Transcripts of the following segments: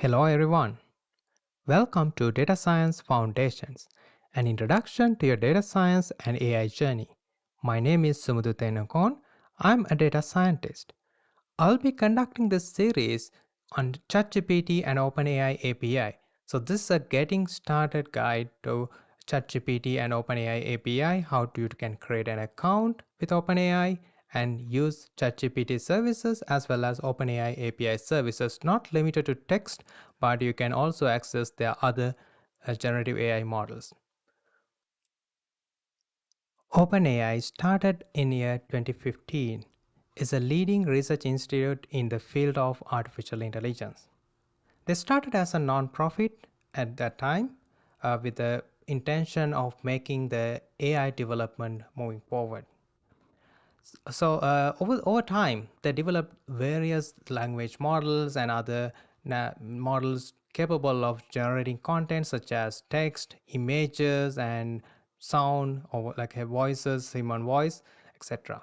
Hello everyone. Welcome to Data Science Foundations, an introduction to your data science and AI journey. My name is Sumudhu Tenukon. I'm a data scientist. I'll be conducting this series on ChatGPT and OpenAI API. So this is a getting started guide to ChatGPT and OpenAI API, how you can create an account with OpenAI and use ChatGPT services as well as OpenAI API services, not limited to text, but you can also access their other generative AI models. OpenAI started in year 2015 is a leading research institute in the field of artificial intelligence. They started as a non-profit at that time with the intention of making the AI development moving forward. So over time, they developed various language models and other models capable of generating content such as text, images, and sound, or like voices, human voice, etc.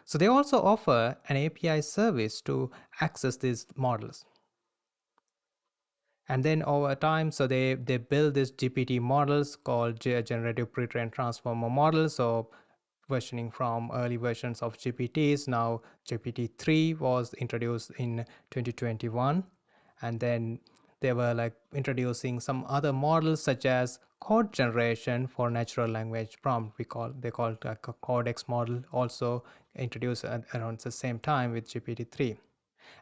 So they also offer an API service to access these models. And then over time, so they build these GPT models called generative pre-trained transformer models. So versioning from early versions of GPTs. Now GPT-3 was introduced in 2021, and then they were like introducing some other models such as code generation for natural language prompt. They call it like a Codex model, also introduced around the same time with GPT-3.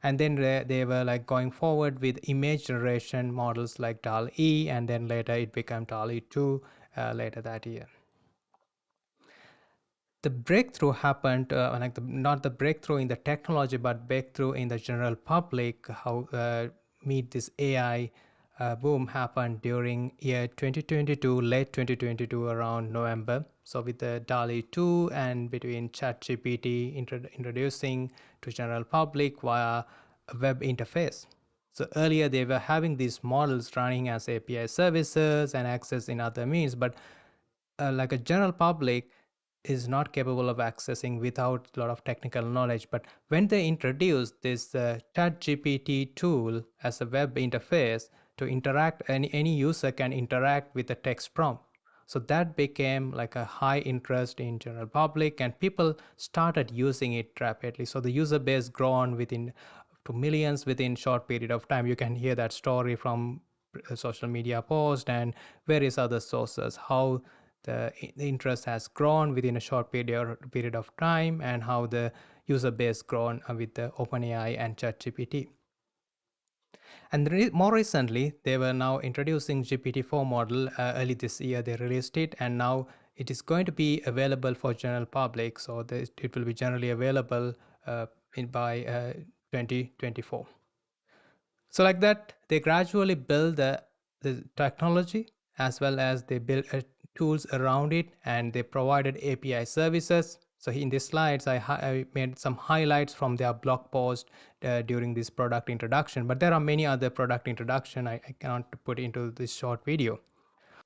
And then they were like going forward with image generation models like DAL-E, and then later it became DAL-E 2 later that year. The breakthrough happened, not the breakthrough in the technology, but breakthrough in the general public, how meet this AI boom happened during year 2022, late 2022, around November. So with the DALI 2 and between ChatGPT introducing to general public via a web interface. So earlier they were having these models running as API services and access in other means, but like a general public is not capable of accessing without a lot of technical knowledge. But when they introduced this ChatGPT tool as a web interface to interact, any user can interact with the text prompt. So that became like a high interest in general public, and people started using it rapidly. So the user base grown within to millions within short period of time. You can hear that story from social media post and various other sources, how the interest has grown within a short period of time, and how the user base grown with the OpenAI and ChatGPT. And more recently, they were now introducing GPT-4 model. Early this year, they released it, and now it is going to be available for general public. So it will be generally available by 2024. So like that, they gradually build the technology as well as they build tools around it, and they provided API services. So in these slides, I made some highlights from their blog post during this product introduction, but there are many other product introduction I cannot put into this short video.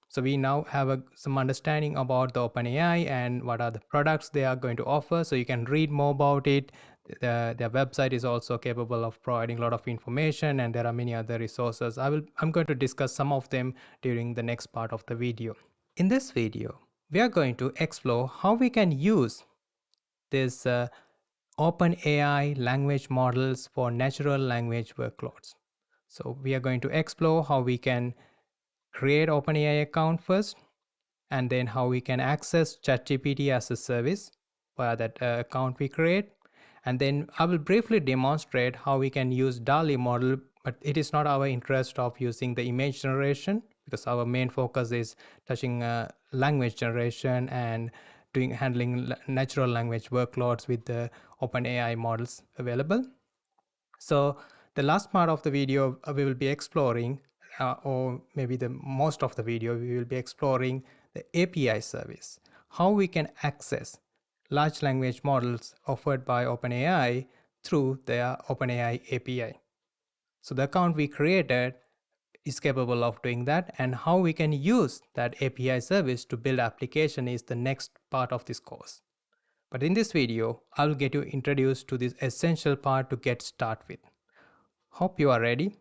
So we now have some understanding about the OpenAI and what are the products they are going to offer. So you can read more about it. Their website is also capable of providing a lot of information, and there are many other resources. I'm going to discuss some of them during the next part of the video. In this video, we are going to explore how we can use this OpenAI language models for natural language workloads. So we are going to explore how we can create OpenAI account first, and then how we can access ChatGPT as a service via that account we create. And then I will briefly demonstrate how we can use DALI model, but it is not our interest of using the image generation, because our main focus is touching language generation and handling natural language workloads with the OpenAI models available. So the last part of the video, we will be exploring, or maybe the most of the video, we will be exploring the API service, how we can access large language models offered by OpenAI through their OpenAI API. So the account we created is capable of doing that, and how we can use that API service to build application is the next part of this course. But in this video, I will get you introduced to this essential part to get started with. Hope you are ready.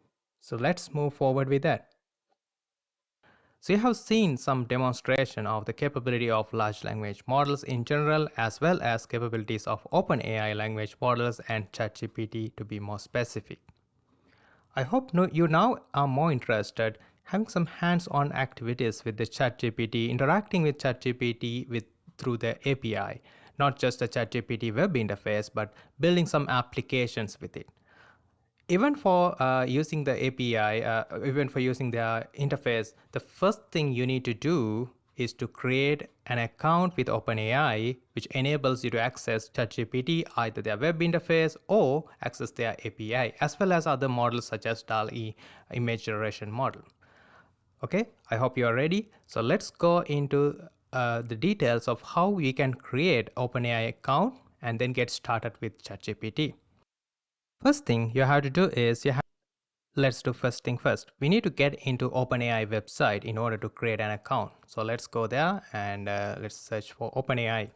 So let's move forward with that. So you have seen some demonstration of the capability of large language models in general, as well as capabilities of OpenAI language models and ChatGPT to be more specific. I hope you now are more interested having some hands-on activities with the ChatGPT, interacting with ChatGPT through the API, not just the ChatGPT web interface, but building some applications with it. Even for using the API, even for using the interface, the first thing you need to do is to create an account with OpenAI, which enables you to access ChatGPT, either their web interface or access their API, as well as other models such as DALL-E image generation model. Okay, I hope you are ready. So let's go into the details of how we can create OpenAI account and then get started with ChatGPT. First thing you have to do is let's do first thing first. We need to get into OpenAI website in order to create an account. So let's go there and let's search for OpenAI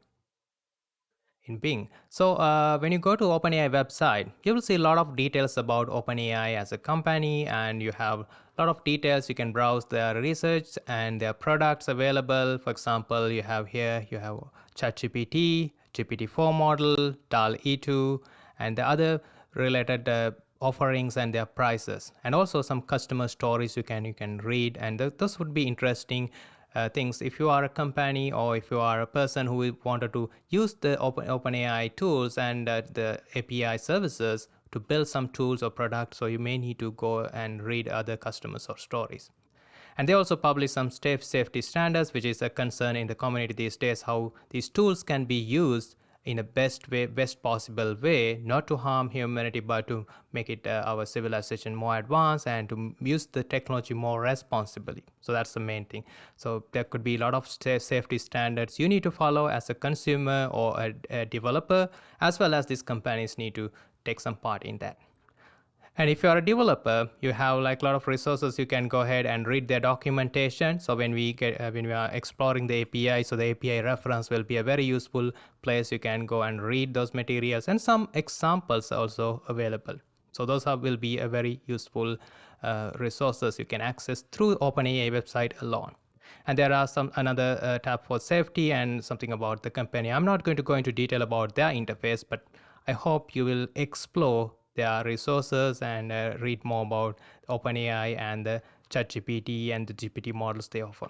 in Bing. So when you go to OpenAI website, you will see a lot of details about OpenAI as a company, and you have a lot of details. You can browse their research and their products available. For example, you have ChatGPT, GPT-4 model, DAL-E2, and the other related offerings and their prices, and also some customer stories you can read, and those would be interesting things if you are a company or if you are a person who wanted to use the OpenAI tools and the API services to build some tools or products. So you may need to go and read other customers or stories. And they also publish some safety standards, which is a concern in the community these days, how these tools can be used in a best possible way, not to harm humanity, but to make it our civilization more advanced and to use the technology more responsibly. So that's the main thing. So there could be a lot of safety standards you need to follow as a consumer or a developer, as well as these companies need to take some part in that. And if you are a developer, you have like a lot of resources. You can go ahead and read their documentation. So when we are exploring the API, so the API reference will be a very useful place. You can go and read those materials, and some examples are also available. So will be a very useful resources you can access through OpenAI website alone. And there are some another tab for safety and something about the company. I'm not going to go into detail about their interface, but I hope you will explore their resources and read more about OpenAI and the ChatGPT and the GPT models they offer.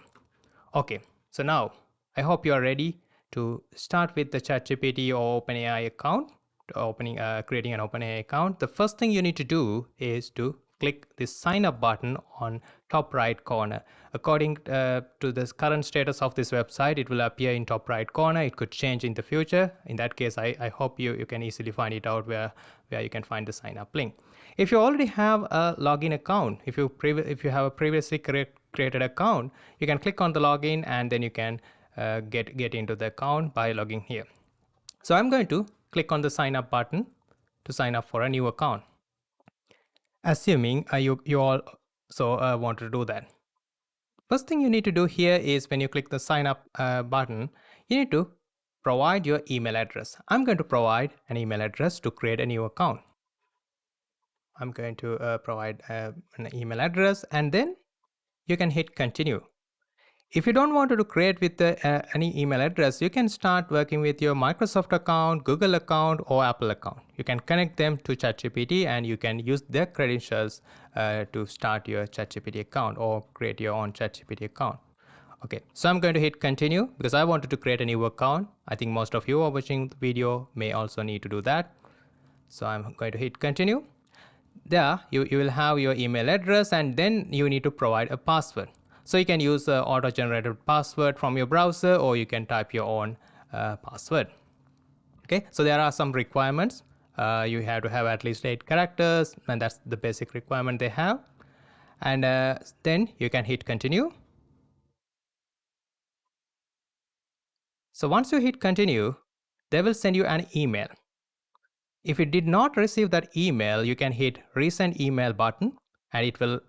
Okay, so now I hope you are ready to start with the ChatGPT or OpenAI account, creating an OpenAI account. The first thing you need to do is to click this sign up button on top right corner. According to the current status of this website, it will appear in top right corner. It could change in the future. In that case, I hope you can easily find it out where you can find the sign up link. If you already have a login account, if you have a previously created account, you can click on the login and then you can get into the account by logging here. So I'm going to click on the sign up button to sign up for a new account. Assuming you all want to do that. First thing you need to do here is when you click the sign up button, you need to provide your email address. I'm going to provide an email address to create a new account. I'm going to provide an email address, and then you can hit continue. If you don't want to create with any email address, you can start working with your Microsoft account, Google account, or Apple account. You can connect them to ChatGPT and you can use their credentials to start your ChatGPT account or create your own ChatGPT account. Okay, so I'm going to hit continue because I wanted to create a new account. I think most of you are watching the video may also need to do that. So I'm going to hit continue. There you will have your email address, and then you need to provide a password. So you can use auto-generated password from your browser, or you can type your own password. Okay, so there are some requirements. You have to have at least 8 characters, and that's the basic requirement they have. And then you can hit continue. So once you hit continue, they will send you an email. If you did not receive that email, you can hit resend email button, and it will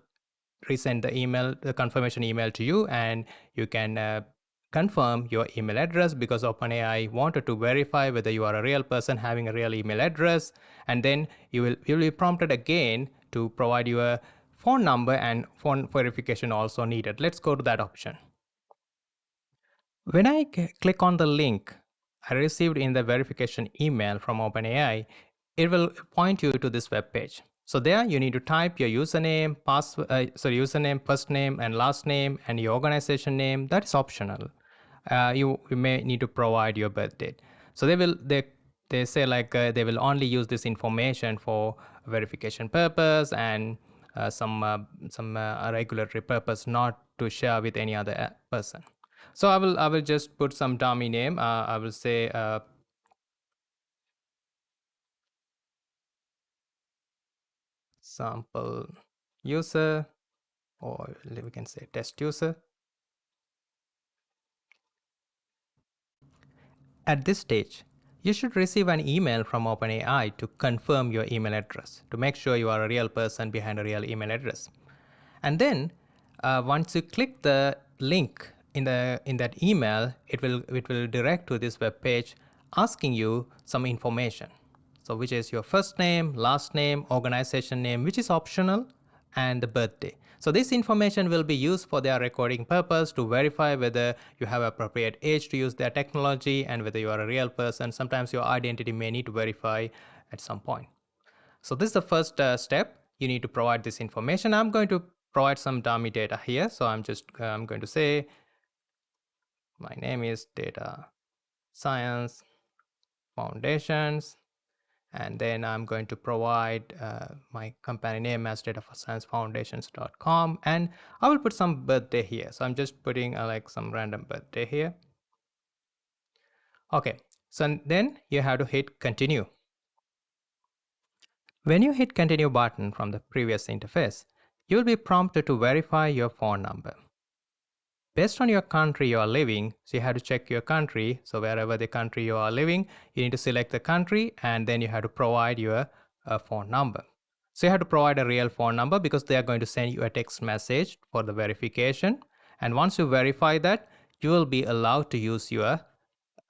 resend the confirmation email to you, and you can confirm your email address, because OpenAI wanted to verify whether you are a real person having a real email address. And then you'll be prompted again to provide your phone number and phone verification also needed. Let's go to that option. When I click on the link I received in the verification email from OpenAI, it will point you to this web page. So there you need to type your username, username, first name and last name and your organization name. That is optional. You may need to provide your birth date. So they say like they will only use this information for verification purpose and some regulatory purpose, not to share with any other person. So I will just put some dummy name. I will say sample user, or we can say test user. At this stage, you should receive an email from OpenAI to confirm your email address, to make sure you are a real person behind a real email address. And then once you click the link in that email, it will direct to this web page asking you some information. So which is your first name, last name, organization name, which is optional, and the birthday. So this information will be used for their recording purpose to verify whether you have appropriate age to use their technology and whether you are a real person. Sometimes your identity may need to verify at some point. So this is the first step. You need to provide this information. I'm going to provide some dummy data here. So I'm going to say my name is Data Science Foundations, and then I'm going to provide my company name as dataforsciencefoundations.com, and I will put some birthday here. So I'm just putting like some random birthday here. Okay, so then you have to hit continue. When you hit continue button from the previous interface, you will be prompted to verify your phone number. Based on your country you are living, so you have to check your country. So wherever the country you are living, you need to select the country and then you have to provide your phone number. So you have to provide a real phone number because they are going to send you a text message for the verification. And once you verify that, you will be allowed to use your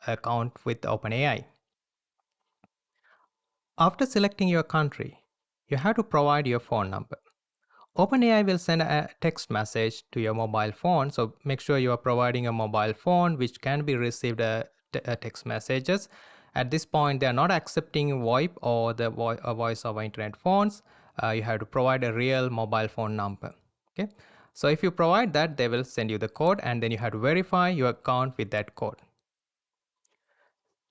account with OpenAI. After selecting your country, you have to provide your phone number. OpenAI will send a text message to your mobile phone, so make sure you are providing a mobile phone which can be received text messages. At this point, they are not accepting VoIP or the voice over internet phones. You have to provide a real mobile phone number. Okay, so if you provide that, they will send you the code, and then you have to verify your account with that code.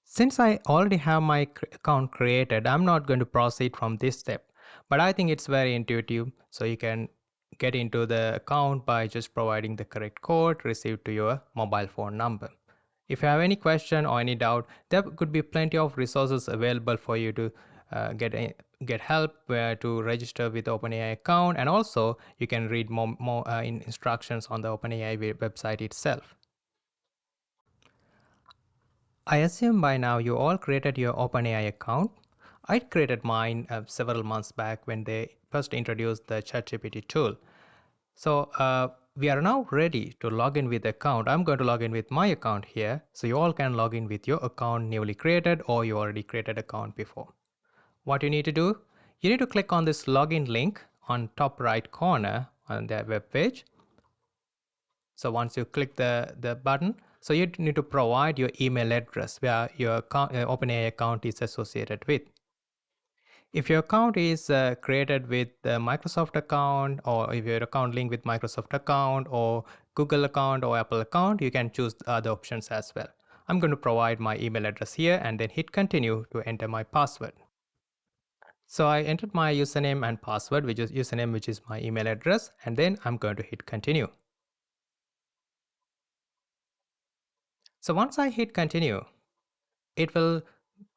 Since I already have my account created, I'm not going to proceed from this step. But I think it's very intuitive, so you can get into the account by just providing the correct code received to your mobile phone number. If you have any question or any doubt, there could be plenty of resources available for you to get help where to register with the OpenAI account, and also you can read more instructions on the OpenAI website itself. I assume by now you all created your OpenAI account. I created mine several months back when they first introduced the ChatGPT tool. So we are now ready to log in with the account. I'm going to log in with my account here. So you all can log in with your account newly created or you already created account before. What you need to do, you need to click on this login link on top right corner on their web page. So once you click the button, so you need to provide your email address where your OpenAI account is associated with. If your account is created with the Microsoft account, or if your account linked with Microsoft account or Google account or Apple account, you can choose other options as well. I'm going to provide my email address here and then hit continue to enter my password. So I entered my username and password, which is my email address, and then I'm going to hit continue. So once I hit continue, it will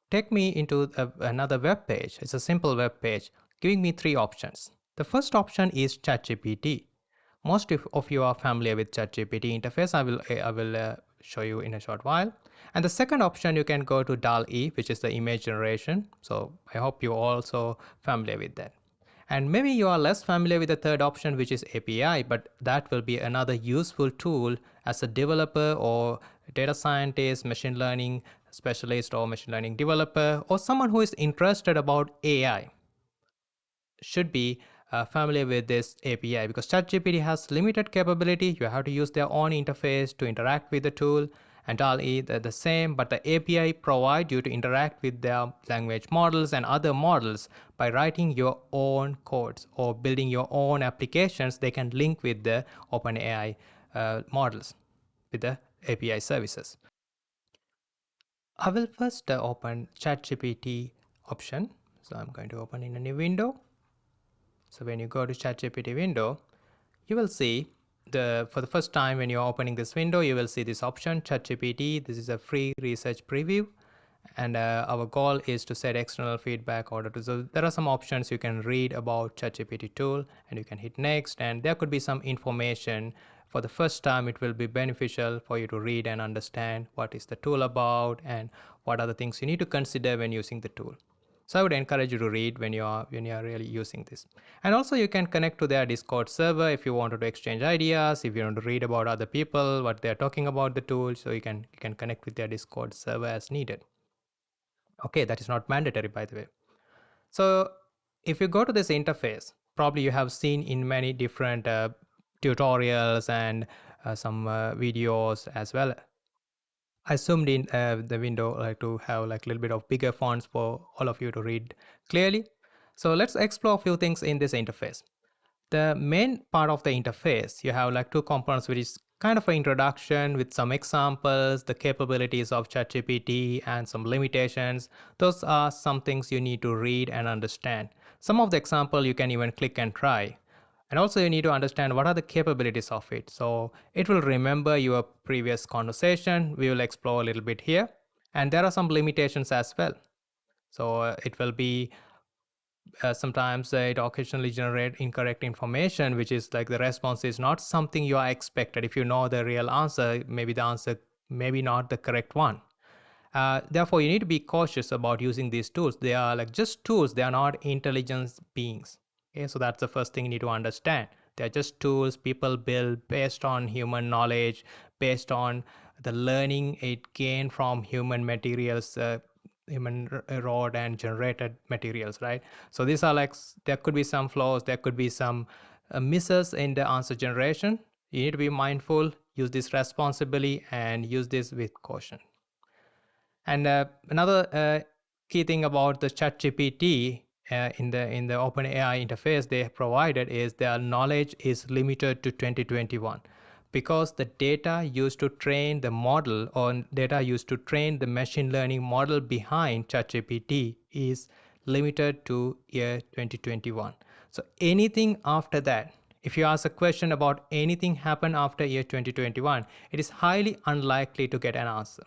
take me into another web page. It's a simple web page giving me three options. The first option is ChatGPT. Most of you are familiar with ChatGPT interface. I will show you in a short while. And the second option, you can go to DAL-E, which is the image generation. So I hope you're also familiar with that. And maybe you are less familiar with the third option, which is API, but that will be another useful tool as a developer or data scientist, machine learning specialist or machine learning developer, or someone who is interested about AI should be familiar with this API, because ChatGPT has limited capability. You have to use their own interface to interact with the tool, and DALL-E the same, but the API provide you to interact with their language models and other models by writing your own codes or building your own applications. They can link with the OpenAI models with the API services. I will first open ChatGPT option. So I'm going to open in a new window. So when you go to ChatGPT window, you will see for the first time when you're opening this window, you will see this option, ChatGPT. This is a free research preview. And our goal is to set external feedback order to. So there are some options you can read about ChatGPT tool, and you can hit next. And there could be some information. For the first time, it will be beneficial for you to read and understand what is the tool about and what are the things you need to consider when using the tool. So I would encourage you to read when you are really using this. And also you can connect to their Discord server if you wanted to exchange ideas, if you want to read about other people, what they're talking about the tool. So you can connect with their Discord server as needed. Okay, that is not mandatory, by the way. So if you go to this interface, probably you have seen in many different tutorials and some videos as well. I zoomed in the window to have like a little bit of bigger fonts for all of you to read clearly. So let's explore a few things in this interface. The main part of the interface, you have like two components, which is kind of an introduction with some examples, the capabilities of ChatGPT and some limitations. Those are some things you need to read and understand. Some of the example you can even click and try. And also you need to understand what are the capabilities of it. So it will remember your previous conversation. We will explore a little bit here. And there are some limitations as well. So it will be sometimes it occasionally generate incorrect information, which is like the response is not something you are expected. If you know the real answer, maybe the answer maybe not the correct one. Therefore, you need to be cautious about using these tools. They are like just tools. They are not intelligence beings. Okay, so that's the first thing you need to understand. They're just tools people build based on human knowledge, based on the learning it gained from human materials, human wrought and generated materials, right? So these are like, there could be some flaws, there could be some misses in the answer generation. You need to be mindful, use this responsibly, and use this with caution. And another key thing about the ChatGPT in the OpenAI interface they have provided is their knowledge is limited to 2021, because the data used to train the model or data used to train the machine learning model behind ChatGPT is limited to year 2021. So anything after that, if you ask a question about anything happened after year 2021, it is highly unlikely to get an answer.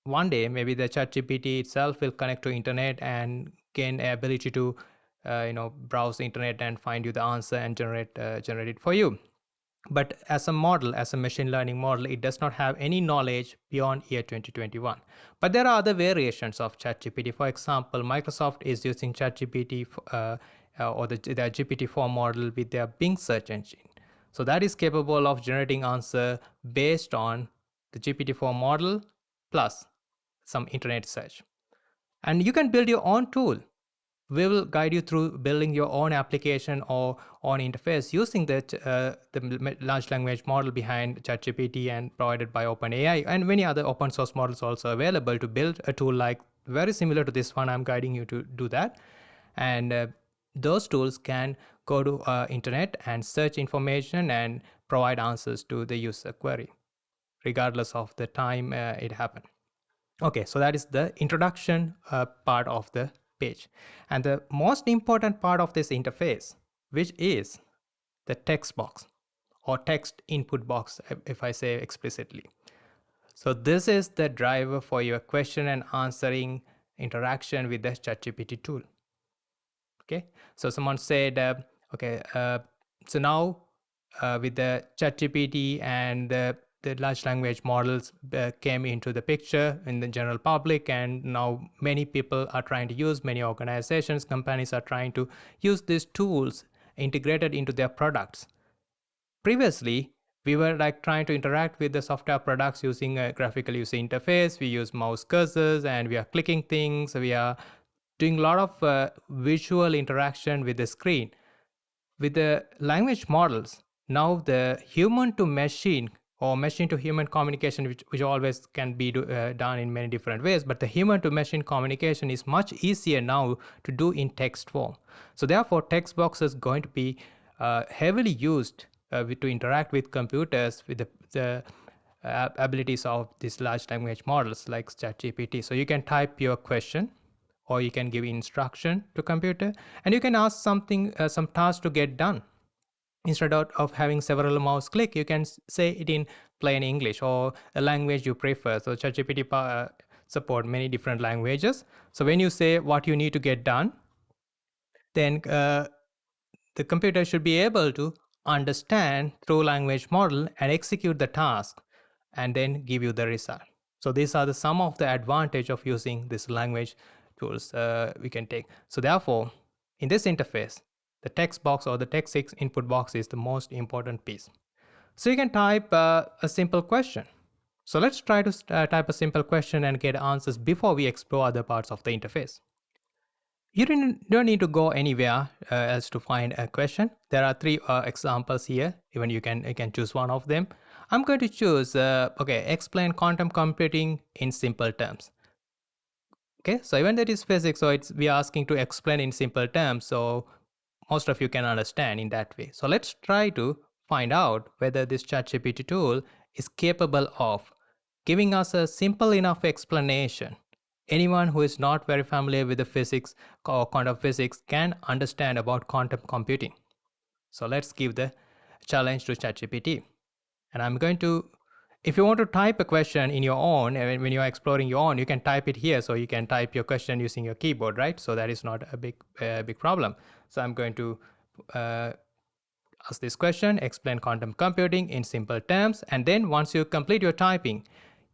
One day maybe the ChatGPT itself will connect to internet and gain ability to browse the internet and find you the answer and generate it for you. But as a model, as a machine learning model, it does not have any knowledge beyond year 2021. But there are other variations of ChatGPT. For example, Microsoft is using ChatGPT or the GPT-4 model with their Bing search engine. So that is capable of generating answer based on the GPT-4 model plus some internet search. And you can build your own tool. We will guide you through building your own application or own interface using the large language model behind ChatGPT and provided by OpenAI, and many other open source models also available to build a tool like very similar to this one. I'm guiding you to do that. And those tools can go to internet and search information and provide answers to the user query, regardless of the time it happened. Okay, so that is the introduction part of the page. And the most important part of this interface, which is the text box or text input box, if I say explicitly. So this is the driver for your question and answering interaction with the ChatGPT tool. Okay, so someone said, so now with the ChatGPT and the large language models came into the picture in the general public, and now many people are trying to use, many organizations, companies are trying to use these tools integrated into their products. Previously, we were like trying to interact with the software products using a graphical user interface. We use mouse cursors and we are clicking things. We are doing a lot of visual interaction with the screen. with the language models, now the human to machine or machine to human communication, which always can be done in many different ways, but the human to machine communication is much easier now to do in text form. So therefore, text box is going to be heavily used to interact with computers with the abilities of these large language models like ChatGPT. So you can type your question, or you can give instruction to computer, and you can ask something, some task to get done. Instead of having several mouse click, you can say it in plain English or a language you prefer. So ChatGPT support many different languages. So when you say what you need to get done, then the computer should be able to understand through language model and execute the task and then give you the result. So these are the some of the advantage of using this language tools we can take. So therefore, in this interface, the text box or the text input box is the most important piece. So you can type a simple question. So let's try to type a simple question and get answers before we explore other parts of the interface. You don't need to go anywhere else to find a question. There are three examples here. Even you can choose one of them. I'm going to choose okay, explain quantum computing in simple terms. Okay, so even that is physics, so it's we are asking to explain in simple terms, so most of you can understand in that way. So let's try to find out whether this ChatGPT tool is capable of giving us a simple enough explanation. Anyone who is not very familiar with the physics or quantum physics can understand about quantum computing. So let's give the challenge to ChatGPT. And I'm going to, if you want to type a question in your own, when you're exploring your own, you can type it here. So you can type your question using your keyboard, right? So that is not a big problem. So I'm going to uh, ask this question, explain quantum computing in simple terms. And then once you complete your typing,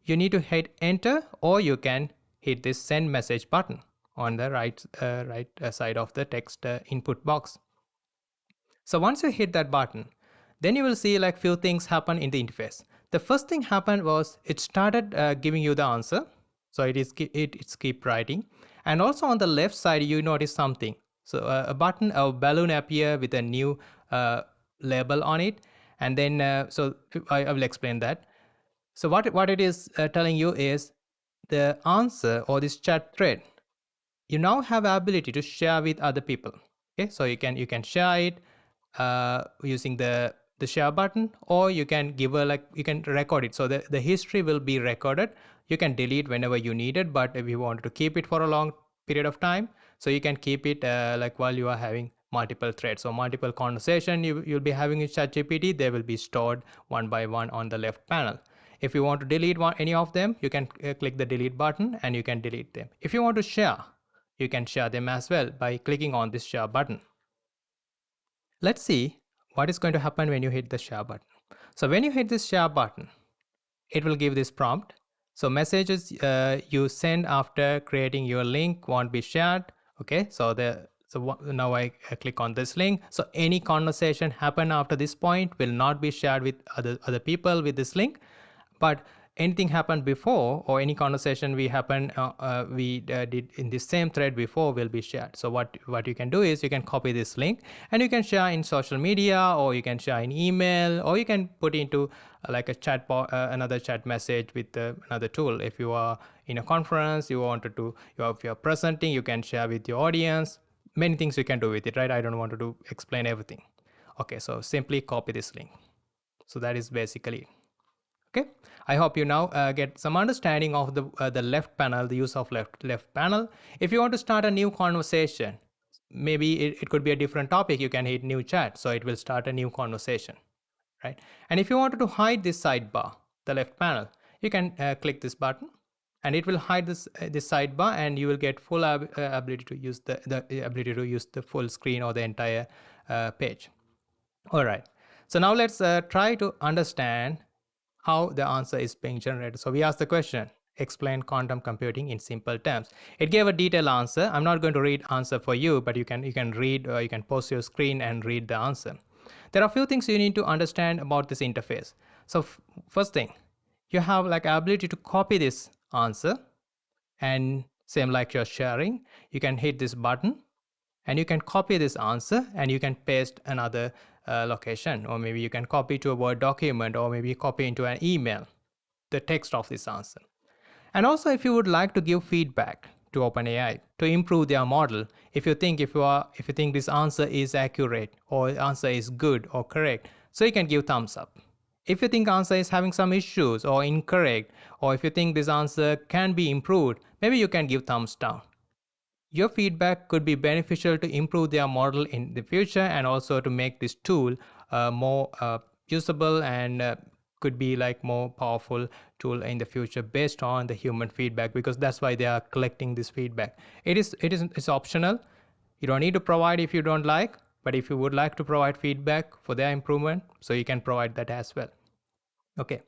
you need to hit enter, or you can hit this send message button on the right side of the text input box. So once you hit that button, then you will see like few things happen in the interface. The first thing happened was it started giving you the answer. So it's keep writing, and also on the left side you notice something. So a balloon appear with a new label on it, and then I will explain that. So what it is telling you is the answer or this chat thread you now have ability to share with other people. Okay, so you can share it using the share button, or you can give a like you can record it, so the history will be recorded. You can delete whenever you need it, but if you wanted to keep it for a long period of time, so you can keep it like while you are having multiple threads, so multiple conversation you'll be having in ChatGPT, they will be stored one by one on the left panel. If you want to delete any of them, you can click the delete button and you can delete them. If you want to share, you can share them as well by clicking on this share button. Let's see what is going to happen when you hit the share button. So when you hit this share button, it will give this prompt. So messages you send after creating your link won't be shared. Okay, so now I click on this link. So any conversation happen after this point will not be shared with other people with this link, but anything happened before or any conversation we did in the same thread before will be shared. So what you can do is you can copy this link and you can share in social media, or you can share in email, or you can put into like a chat another chat message with another tool. If you are in a conference, if you're presenting, you can share with your audience. Many things you can do with it, right? I don't want to explain everything. Okay, so simply copy this link. So that is basically it. Okay, I hope you now get some understanding of the left panel, the use of left panel. If you want to start a new conversation, maybe it could be a different topic, you can hit new chat, so it will start a new conversation, right? And if you wanted to hide this sidebar, the left panel, you can click this button and it will hide this sidebar, and you will get full ability to use the ability to use the full screen or the entire page. All right, so now let's try to understand how the answer is being generated. So we asked the question, explain quantum computing in simple terms. It gave a detailed answer. I'm not going to read answer for you, but you can read, you can pause your screen and read the answer. There are a few things you need to understand about this interface. So first thing, you have like ability to copy this answer, and same like you're sharing, you can hit this button and you can copy this answer and you can paste another location, or maybe you can copy to a Word document, or maybe copy into an email the text of this answer. And also, if you would like to give feedback to OpenAI to improve their model, if you think this answer is accurate or answer is good or correct, so you can give thumbs up. If you think answer is having some issues or incorrect, or if you think this answer can be improved, maybe you can give thumbs down. Your feedback could be beneficial to improve their model in the future, and also to make this tool more usable, and could be like more powerful tool in the future based on the human feedback, because that's why they are collecting this feedback. It's optional. You don't need to provide if you don't like, but if you would like to provide feedback for their improvement, so you can provide that as well. Okay,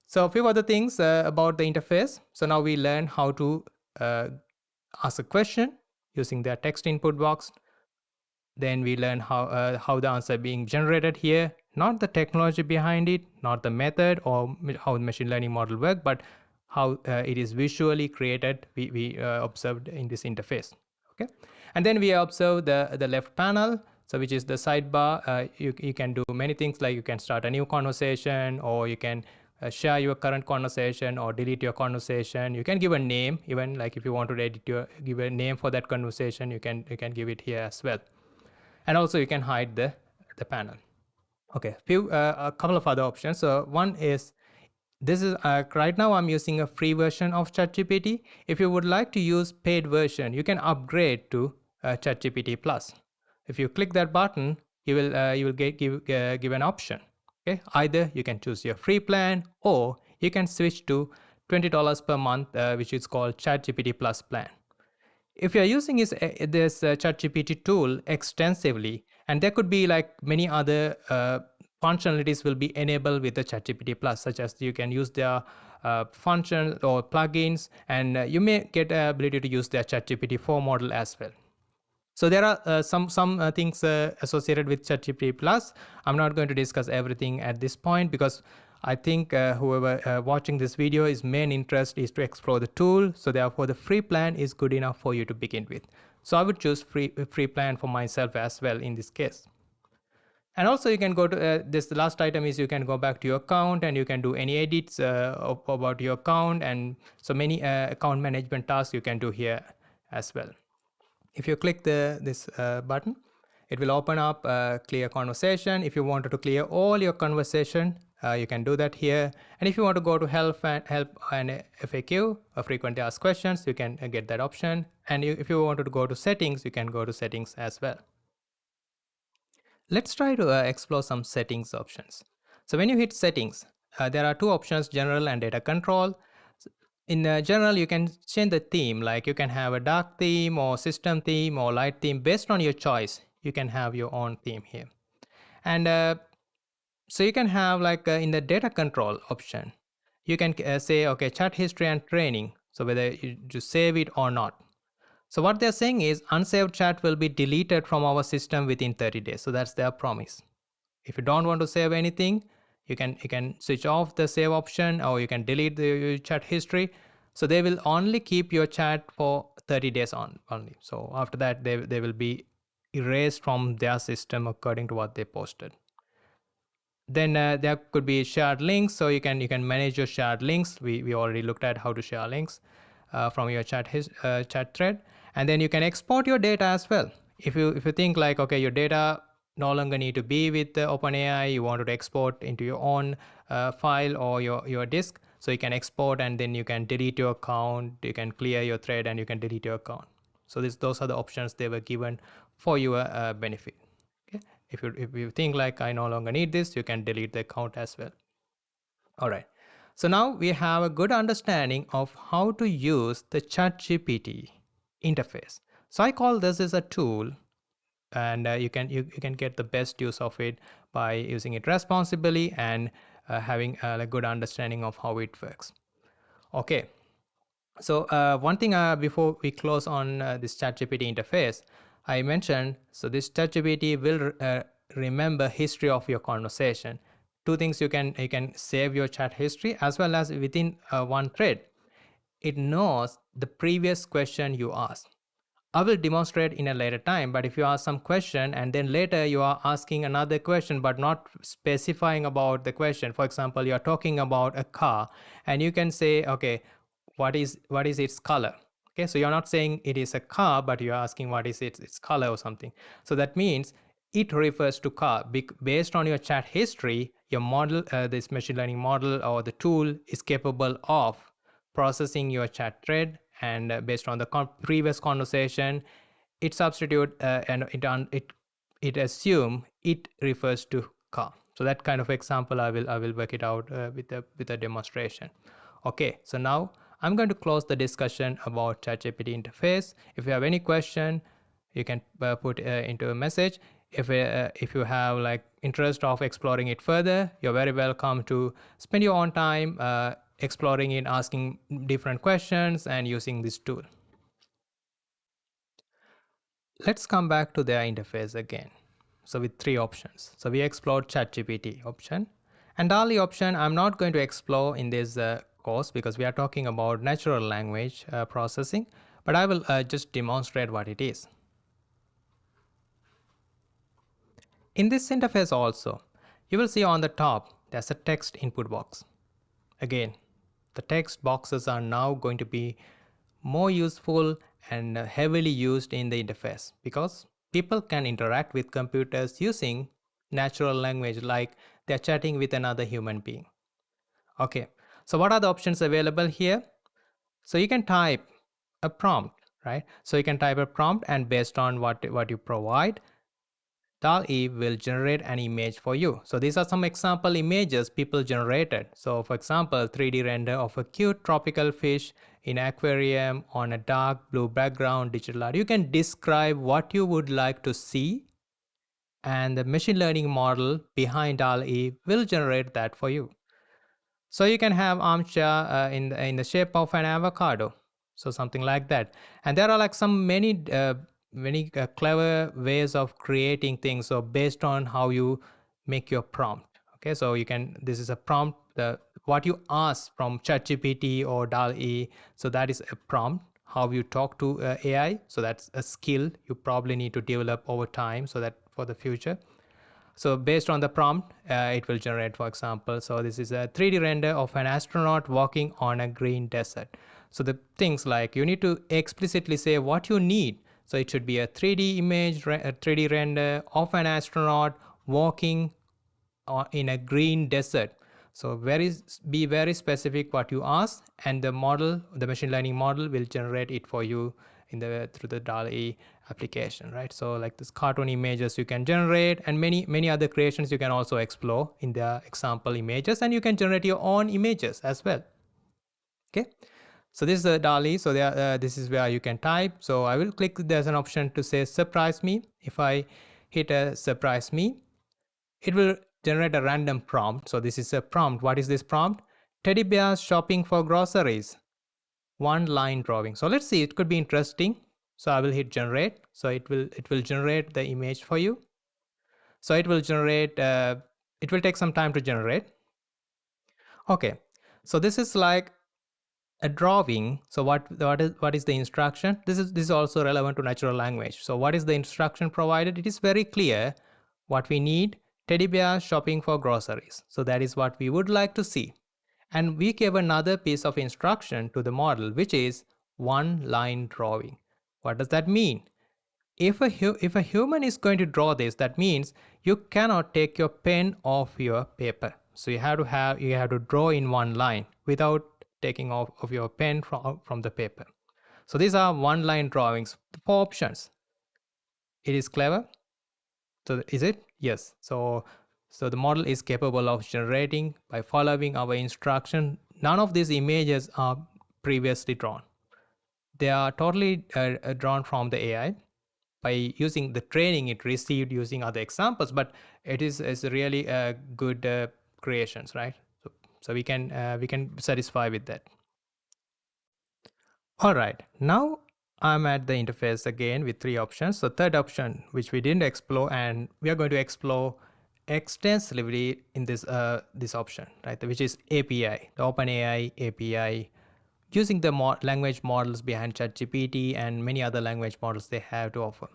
so a few other things about the interface. So now we learn how to uh, ask a question using the text input box. Then we learn how the answer being generated here, not the technology behind it, not the method or how the machine learning model work, but how it is visually created. We observed in this interface. Okay, and then we observe the left panel, so which is the sidebar. You can do many things, like you can start a new conversation, or you can share your current conversation or delete your conversation. You can give a name, even like if you want to give a name for that conversation, you can give it here as well. And also you can hide the panel. Okay, a couple of other options. So one is, this is right now I'm using a free version of ChatGPT. If you would like to use paid version, you can upgrade to ChatGPT Plus. If you click that button, you will give an option. Okay, either you can choose your free plan, or you can switch to $20 per month, which is called ChatGPT Plus plan. If you're using this ChatGPT tool extensively, and there could be like many other functionalities will be enabled with the ChatGPT Plus, such as you can use their functions or plugins, and you may get the ability to use their ChatGPT 4 model as well. So there are some things associated with ChatGPT Plus. I'm not going to discuss everything at this point, because I think whoever watching this video, his main interest is to explore the tool. So therefore, the free plan is good enough for you to begin with. So I would choose free plan for myself as well in this case. And also you can go to this last item is, you can go back to your account and you can do any edits about your account, and so many account management tasks you can do here as well. If you click this button, it will open up clear conversation. If you wanted to clear all your conversation, you can do that here. And if you want to go to help and FAQ, frequently asked questions, you can get that option. And if you wanted to go to settings, you can go to settings as well. Let's try to explore some settings options. So when you hit settings, there are two options, general and data control. In general, you can change the theme, like you can have a dark theme or system theme or light theme based on your choice. You can have your own theme here. And so you can have like in the data control option, you can say, okay, chat history and training. So whether you just save it or not. So what they're saying is, unsaved chat will be deleted from our system within 30 days. So that's their promise. If you don't want to save anything, you can switch off the save option, or you can delete the chat history. So they will only keep your chat for 30 days only. So after that, they will be erased from their system according to what they posted. Then there could be shared links, so you can manage your shared links. We already looked at how to share links from your chat thread. And then you can export your data as well. If you think like, okay, your data no longer need to be with OpenAI, you wanted to export into your own file or your disk, so you can export, and then you can delete your account, you can clear your thread, and you can delete your account. So those are the options they were given for your benefit. Okay, if you think like, I no longer need this, you can delete the account as well. All right, so now we have a good understanding of how to use the ChatGPT interface. So I call this as a tool, and you can get the best use of it by using it responsibly and having a good understanding of how it works. Okay, so one thing before we close on this ChatGPT interface, I mentioned, so this ChatGPT will remember history of your conversation. Two things, you can save your chat history, as well as within one thread, it knows the previous question you asked. I will demonstrate in a later time, but if you ask some question and then later you are asking another question but not specifying about the question, for example, you are talking about a car and you can say, okay, what is its color? Okay, so you're not saying it is a car, but you're asking what is its color or something. So that means it refers to car. Based on your chat history, your model, this machine learning model or the tool is capable of processing your chat thread, and based on the previous conversation, it substitute and it assume it refers to car. So that kind of example I will work it out with a demonstration. Okay, so now I'm going to close the discussion about ChatGPT interface. If you have any question, you can put into a message. If you have like interest of exploring it further, you're very welcome to spend your own time exploring it, asking different questions and using this tool. Let's come back to their interface again. So with three options. So we explored ChatGPT option, and DALL-E option I'm not going to explore in this course because we are talking about natural language processing, but I will just demonstrate what it is. In this interface also, you will see on the top there's a text input box. Again, the text boxes are now going to be more useful and heavily used in the interface because people can interact with computers using natural language like they're chatting with another human being. Okay, so what are the options available here? So you can type a prompt, right? So you can type a prompt, and based on what you provide, DALL-E will generate an image for you. So these are some example images people generated. So for example, 3D render of a cute tropical fish in aquarium on a dark blue background, digital art. You can describe what you would like to see, and the machine learning model behind DALL-E will generate that for you. So you can have armchair in the shape of an avocado, so something like that. And there are like some many clever ways of creating things. So based on how you make your prompt. Okay, so you can, this is a prompt, the what you ask from ChatGPT or DALL-E. So that is a prompt. How you talk to AI. So that's a skill you probably need to develop over time, so that for the future. So based on the prompt, it will generate, for example, so this is a 3D render of an astronaut walking on a green desert. So the things like you need to explicitly say what you need. So it should be a 3D image, a 3D render of an astronaut walking in a green desert. So be very specific what you ask, and the model, the machine learning model, will generate it for you through the DALL-E application, right? So like this cartoon images you can generate, and many other creations you can also explore in the example images, and you can generate your own images as well. Okay, so this is the DALL-E. So this is where you can type. So I will click, there's an option to say surprise me. If I hit a surprise me, it will generate a random prompt. So this is a prompt. What is this prompt? Teddy bears shopping for groceries. One line drawing. So let's see, it could be interesting. So I will hit generate. So it will generate the image for you. So it will generate, it will take some time to generate. Okay, so this is like a drawing. So what is the instruction? This is also relevant to natural language. So what is the instruction provided? It is very clear what we need. Teddy bear shopping for groceries. So that is what we would like to see. And we gave another piece of instruction to the model, which is one line drawing. What does that mean? If a human is going to draw this, that means you cannot take your pen off your paper. So you have to draw in one line without taking off of your pen from the paper. So these are one line drawings. 4 options. It is clever. So is it? Yes. So the model is capable of generating by following our instruction. None of these images are previously drawn. They are totally drawn from the AI by using the training it received using other examples, but it is really good creations, right? So we can satisfy with that. All right, now I'm at the interface again with 3 options. So third option, which we didn't explore, and we are going to explore extensively in this option, right? Which is API, the OpenAI API using the language models behind ChatGPT and many other language models they have to offer.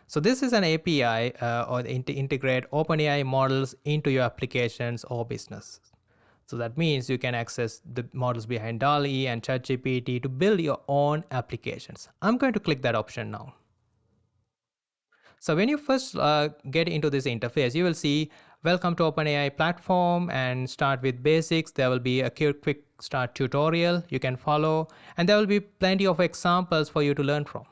So this is an API or integrate OpenAI models into your applications or business. So that means you can access the models behind DALL-E and ChatGPT to build your own applications. I'm going to click that option now. So when you first get into this interface, you will see welcome to OpenAI platform and start with basics. There will be a quick start tutorial you can follow, and there will be plenty of examples for you to learn from.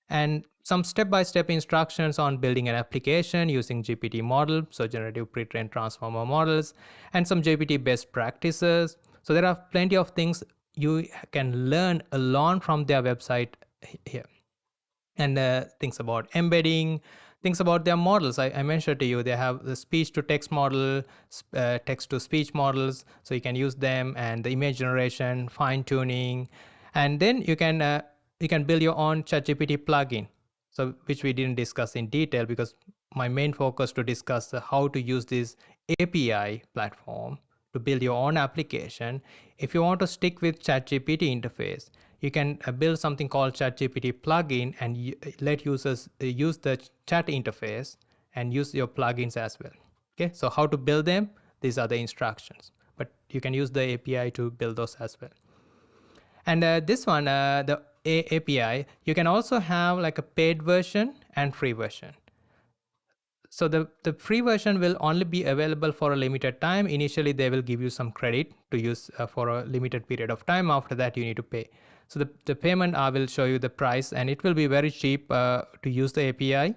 And some step-by-step instructions on building an application using GPT model, so generative pre-trained transformer models, and some GPT best practices. So there are plenty of things you can learn along from their website here. And things about embedding, things about their models. I mentioned to you they have the speech to text model, text to speech models, so you can use them, and the image generation, fine tuning, and then you can build your own ChatGPT plugin. So which we didn't discuss in detail because my main focus to discuss how to use this API platform to build your own application. If you want to stick with ChatGPT interface, you can build something called ChatGPT plugin and let users use the chat interface and use your plugins as well. Okay, so how to build them? These are the instructions, but you can use the API to build those as well. And this one, the API, you can also have like a paid version and free version. So the free version will only be available for a limited time. Initially, they will give you some credit to use for a limited period of time. After that, you need to pay. So the payment, I will show you the price, and it will be very cheap to use the API.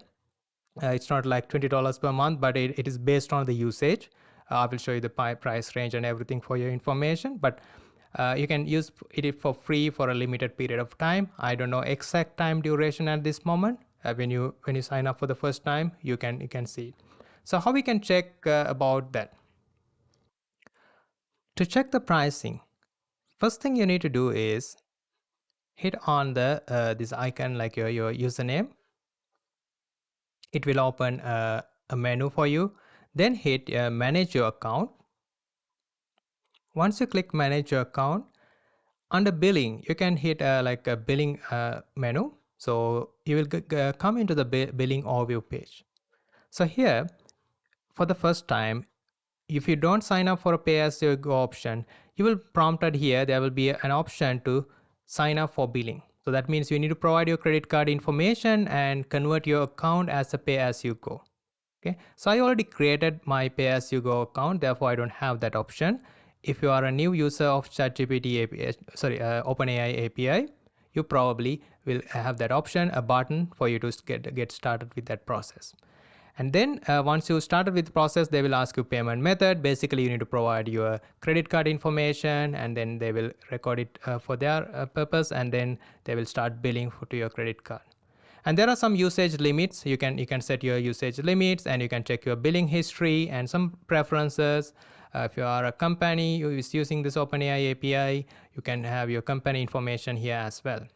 It's not like $20 per month, but it is based on the usage. I will show you the price range and everything for your information. But you can use it for free for a limited period of time. I don't know exact time duration at this moment. When you sign up for the first time, you can see it. So how we can check about that? To check the pricing, first thing you need to do is hit on the this icon like your username. It will open a menu for you. Then hit manage your account. Once you click manage your account, under billing, you can hit like a billing menu. So you will come into the billing overview page. So here, for the first time, if you don't sign up for a pay as you go option, you will prompted here, there will be an option to sign up for billing. So that means you need to provide your credit card information and convert your account as a pay as you go. Okay, so I already created my pay as you go account, therefore I don't have that option. If you are a new user of ChatGPT API, OpenAI API, you probably will have that option, a button for you to get started with that process. And then once you started with the process, they will ask you payment method. Basically, you need to provide your credit card information, and then they will record it for their purpose, and then they will start billing to your credit card. And there are some usage limits. You can set your usage limits, and you can check your billing history and some preferences. If you are a company who is using this OpenAI API, you can have your company information here as well.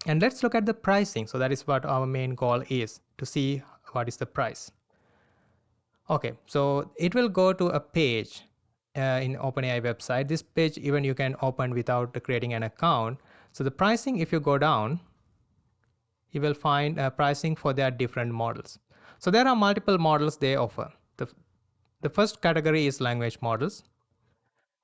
And let's look at the pricing. So that is what our main goal is, to see what is the price. Okay, so it will go to a page in OpenAI website. This page even you can open without creating an account. So the pricing, if you go down, you will find pricing for their different models. So there are multiple models they offer. The first category is language models.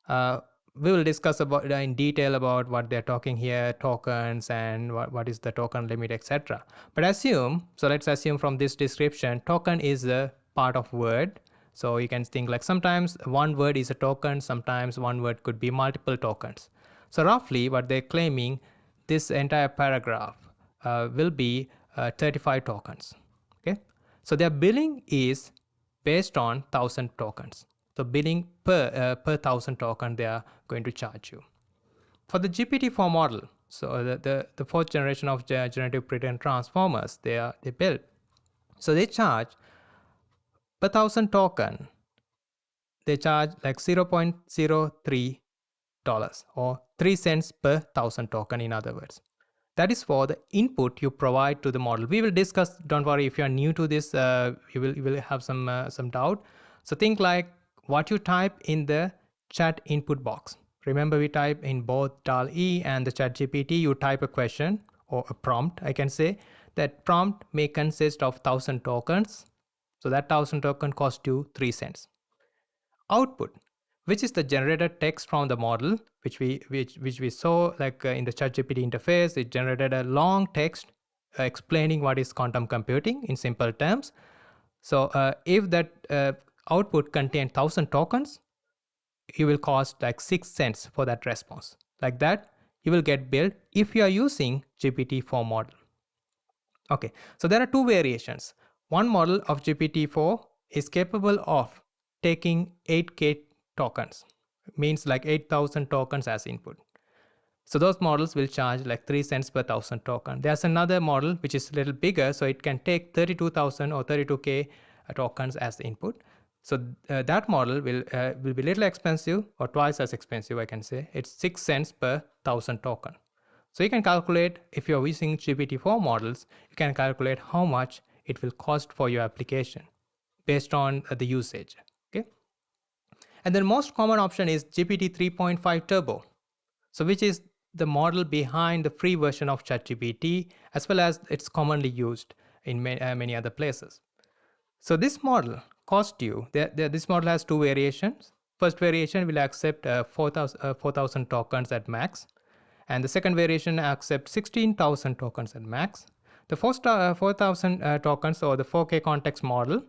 We will discuss about in detail about what they're talking here, tokens, and what is the token limit, etc. But let's assume from this description, token is a part of word. So you can think like sometimes one word is a token, sometimes one word could be multiple tokens. So roughly what they're claiming, this entire paragraph will be 35 tokens. Okay, so their billing is based on 1,000 tokens. So billing per 1,000 token they are going to charge you. For the GPT-4 model, so the fourth generation of generative pre-trained transformers they built. So they charge per 1,000 token. They charge like $0.03 or 3 cents per 1,000 token, in other words. That is for the input you provide to the model. We will discuss, don't worry, if you are new to this, you will have some doubt. So think like what you type in the chat input box. Remember, we type in both DAL-E and the ChatGPT, you type a question or a prompt, I can say. That prompt may consist of 1,000 tokens. So that 1,000 token cost you 3 cents. Output, which is the generated text from the model, which we saw like in the ChatGPT interface. It generated a long text explaining what is quantum computing in simple terms. So if that output contains 1,000 tokens, you will cost like 6 cents for that response. Like that, you will get billed if you are using GPT-4 model. Okay, so there are two variations. One model of GPT-4 is capable of taking 8K tokens, means like 8,000 tokens as input. So those models will charge like 3 cents per 1,000 token. There's another model which is a little bigger, so it can take 32,000 or 32K tokens as the input. So that model will be little expensive, or twice as expensive, I can say. It's 6 cents per 1,000 token. So you can calculate, if you're using GPT-4 models, you can calculate how much it will cost for your application based on the usage. Okay. And the most common option is GPT 3.5 Turbo. So which is the model behind the free version of ChatGPT, as well as it's commonly used in many other places. So this model cost you, this model has two variations. First variation will accept 4,000 tokens at max. And the second variation accepts 16,000 tokens at max. The first 4,000 tokens, or the 4K context model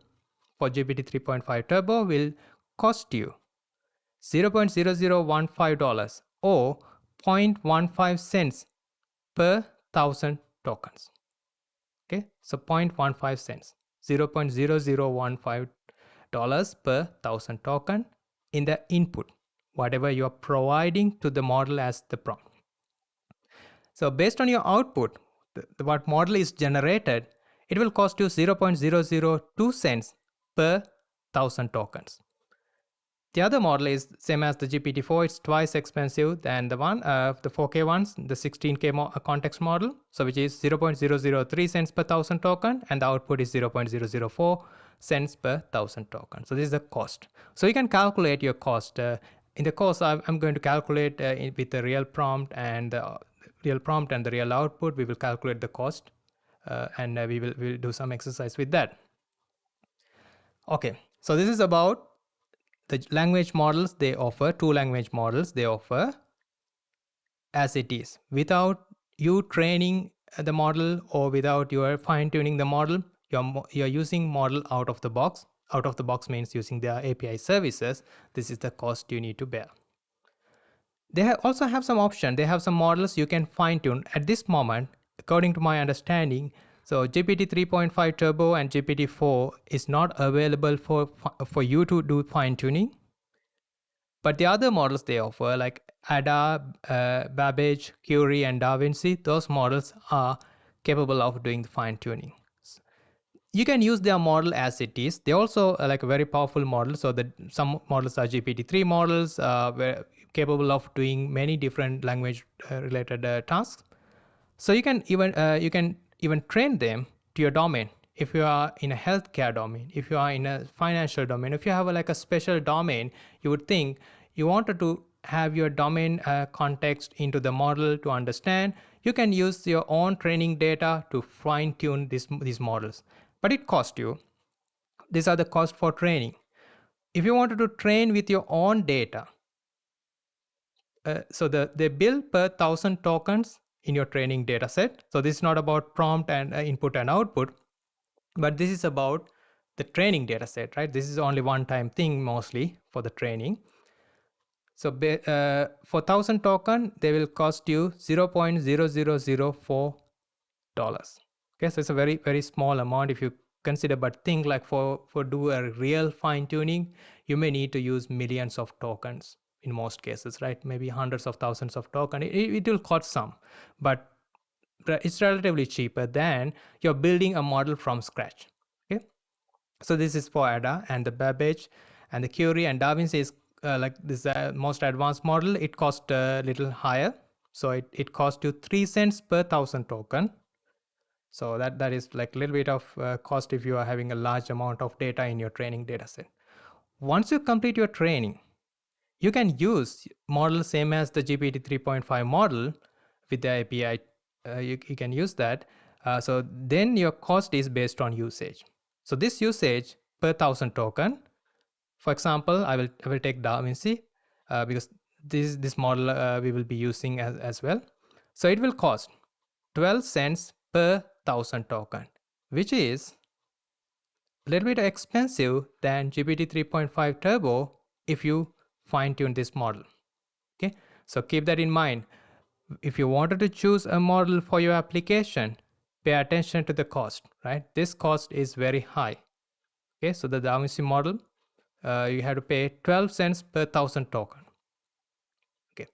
for GPT 3.5 Turbo, will cost you $0.0015 or 0.15 cents per 1,000 tokens. Okay, so 0.15 cents, $0.0015 per 1,000 token in the input, whatever you are providing to the model as the prompt. So based on your output, what model is generated, it will cost you 0.002 cents per 1,000 tokens. The other model is same as the GPT-4. It's twice expensive than the 4K ones, the 16K context model. So which is 0.003 cents per 1,000 token, and the output is 0.004 cents per 1,000 token. So this is the cost. So you can calculate your cost. In the course, I'm going to calculate with the real prompt and the real output. We will calculate the cost, and we'll do some exercise with that. Okay, so this is about the language models they offer, two language models they offer as it is. Without you training the model, or without your fine tuning the model, you're using model out of the box. Out of the box means using their API services. This is the cost you need to bear. They also have some option. They have some models you can fine tune at this moment, according to my understanding. So GPT 3.5 Turbo and GPT 4 is not available for you to do fine tuning. But the other models they offer, like Ada, Babbage, Curie, and DaVinci, those models are capable of doing the fine tuning. You can use their model as it is. They also are like a very powerful model. So that some models are GPT-3 models, were capable of doing many different language related tasks. So you can even train them to your domain. If you are in a healthcare domain, if you are in a financial domain, if you have like a special domain, you would think you wanted to have your domain context into the model to understand. You can use your own training data to fine tune these models, but it costs you. These are the cost for training. If you wanted to train with your own data, so they bill per 1,000 tokens in your training data set. So this is not about prompt and input and output, but this is about the training data set, right? This is only one time thing mostly for the training. So for 1,000 token, they will cost you $0.0004. Okay, so it's a very, very small amount if you consider, but think like for do a real fine tuning, you may need to use millions of tokens in most cases, right? Maybe hundreds of thousands of tokens. It will cost some, but it's relatively cheaper than you're building a model from scratch. Okay, so this is for Ada and the Babbage and the Curie, and DaVinci is like this most advanced model. It costs a little higher, so it costs you 3 cents per 1,000 token. So that is like a little bit of cost if you are having a large amount of data in your training data set. Once you complete your training, You can use model same as the GPT 3.5 model with the API. You can use that. So then your cost is based on usage. So this usage per 1,000 token. For example, I will take DaVinci because this model we will be using as well. So it will cost 12 cents per 1,000 token, which is a little bit expensive than GPT 3.5 Turbo if you fine tune this model. Okay, so keep that in mind. If you wanted to choose a model for your application, pay attention to the cost, right? This cost is very high. Okay, so the DaVinci model, you have to pay 12 cents per 1,000 token. Okay,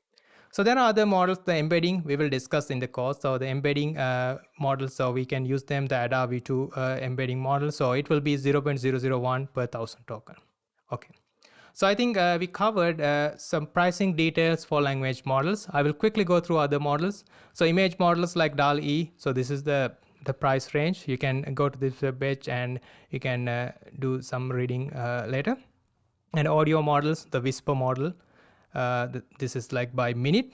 so there are other models, the embedding we will discuss in the course. So the embedding models, so we can use them, the ADA v2 embedding model. So it will be 0.001 per 1,000 token. Okay. So I think we covered some pricing details for language models. I will quickly go through other models. So image models like DAL-E. So this is the price range. You can go to this web page and you can do some reading later. And audio models, the Whisper model. This is like by minute.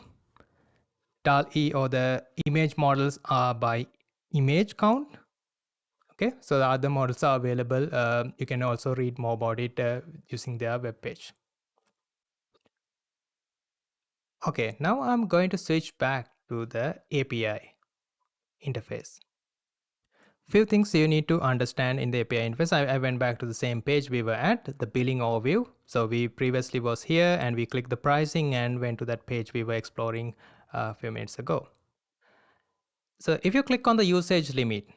DAL-E or the image models are by image count. Okay, so the other models are available. You can also read more about it using their web page. Okay, now I'm going to switch back to the API interface. Few things you need to understand in the API interface. I went back to the same page we were at, the billing overview. So we previously was here and we clicked the pricing and went to that page we were exploring a few minutes ago. So if you click on the usage limit,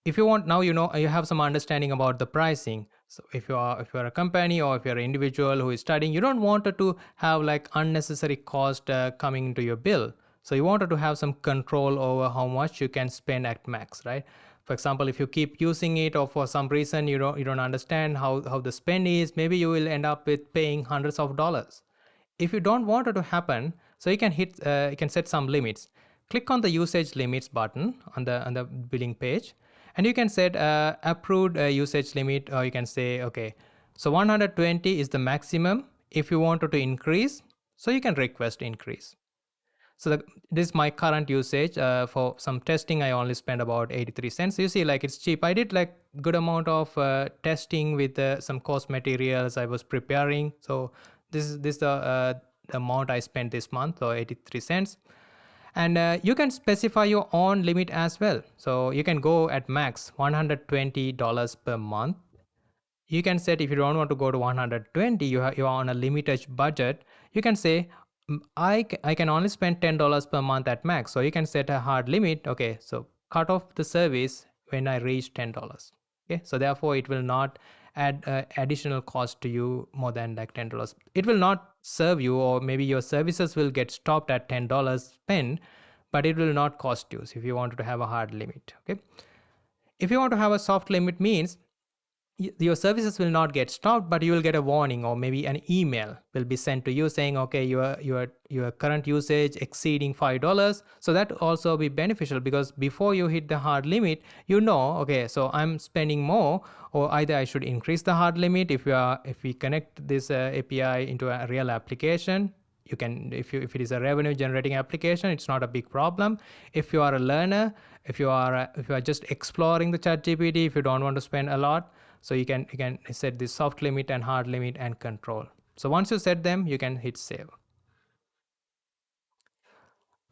if you want, now you know you have some understanding about the pricing. So if you're a company or if you're an individual who is studying, you don't want to have like unnecessary cost coming into your bill. So you wanted to have some control over how much you can spend at max, right? For example, if you keep using it or for some reason you don't understand how the spend is, maybe you will end up with paying hundreds of dollars. If you don't want it to happen, so you can set some limits. Click on the usage limits button on the billing page, and you can set approved usage limit, or you can say, okay, so 120 is the maximum. If you wanted to increase, so you can request increase. So this is my current usage. For some testing, I only spent about 83 cents. You see, like it's cheap. I did like good amount of testing with some course materials I was preparing. So this is the amount I spent this month, or 83 cents. And you can specify your own limit as well. So you can go at max $120 per month. You can set, if you don't want to go to 120, you are on a limited budget, you can say, I can only spend $10 per month at max. So you can set a hard limit. Okay, so cut off the service when I reach $10. Okay, so therefore it will not add additional cost to you more than like $10. It will not serve you, or maybe your services will get stopped at $10 spend, but it will not cost you. So if you wanted to have a hard limit, okay. If you want to have a soft limit, means your services will not get stopped, but you will get a warning, or maybe an email will be sent to you saying, okay, your current usage exceeding $5. So that also be beneficial, because before you hit the hard limit, you know, okay, so I'm spending more, or either I should increase the hard limit. If we connect this API into a real application, you can, if it is a revenue generating application, it's not a big problem. If you are a learner, if you are just exploring the ChatGPT, if you don't want to spend a lot, so you can set the soft limit and hard limit and control. So once you set them, you can hit save.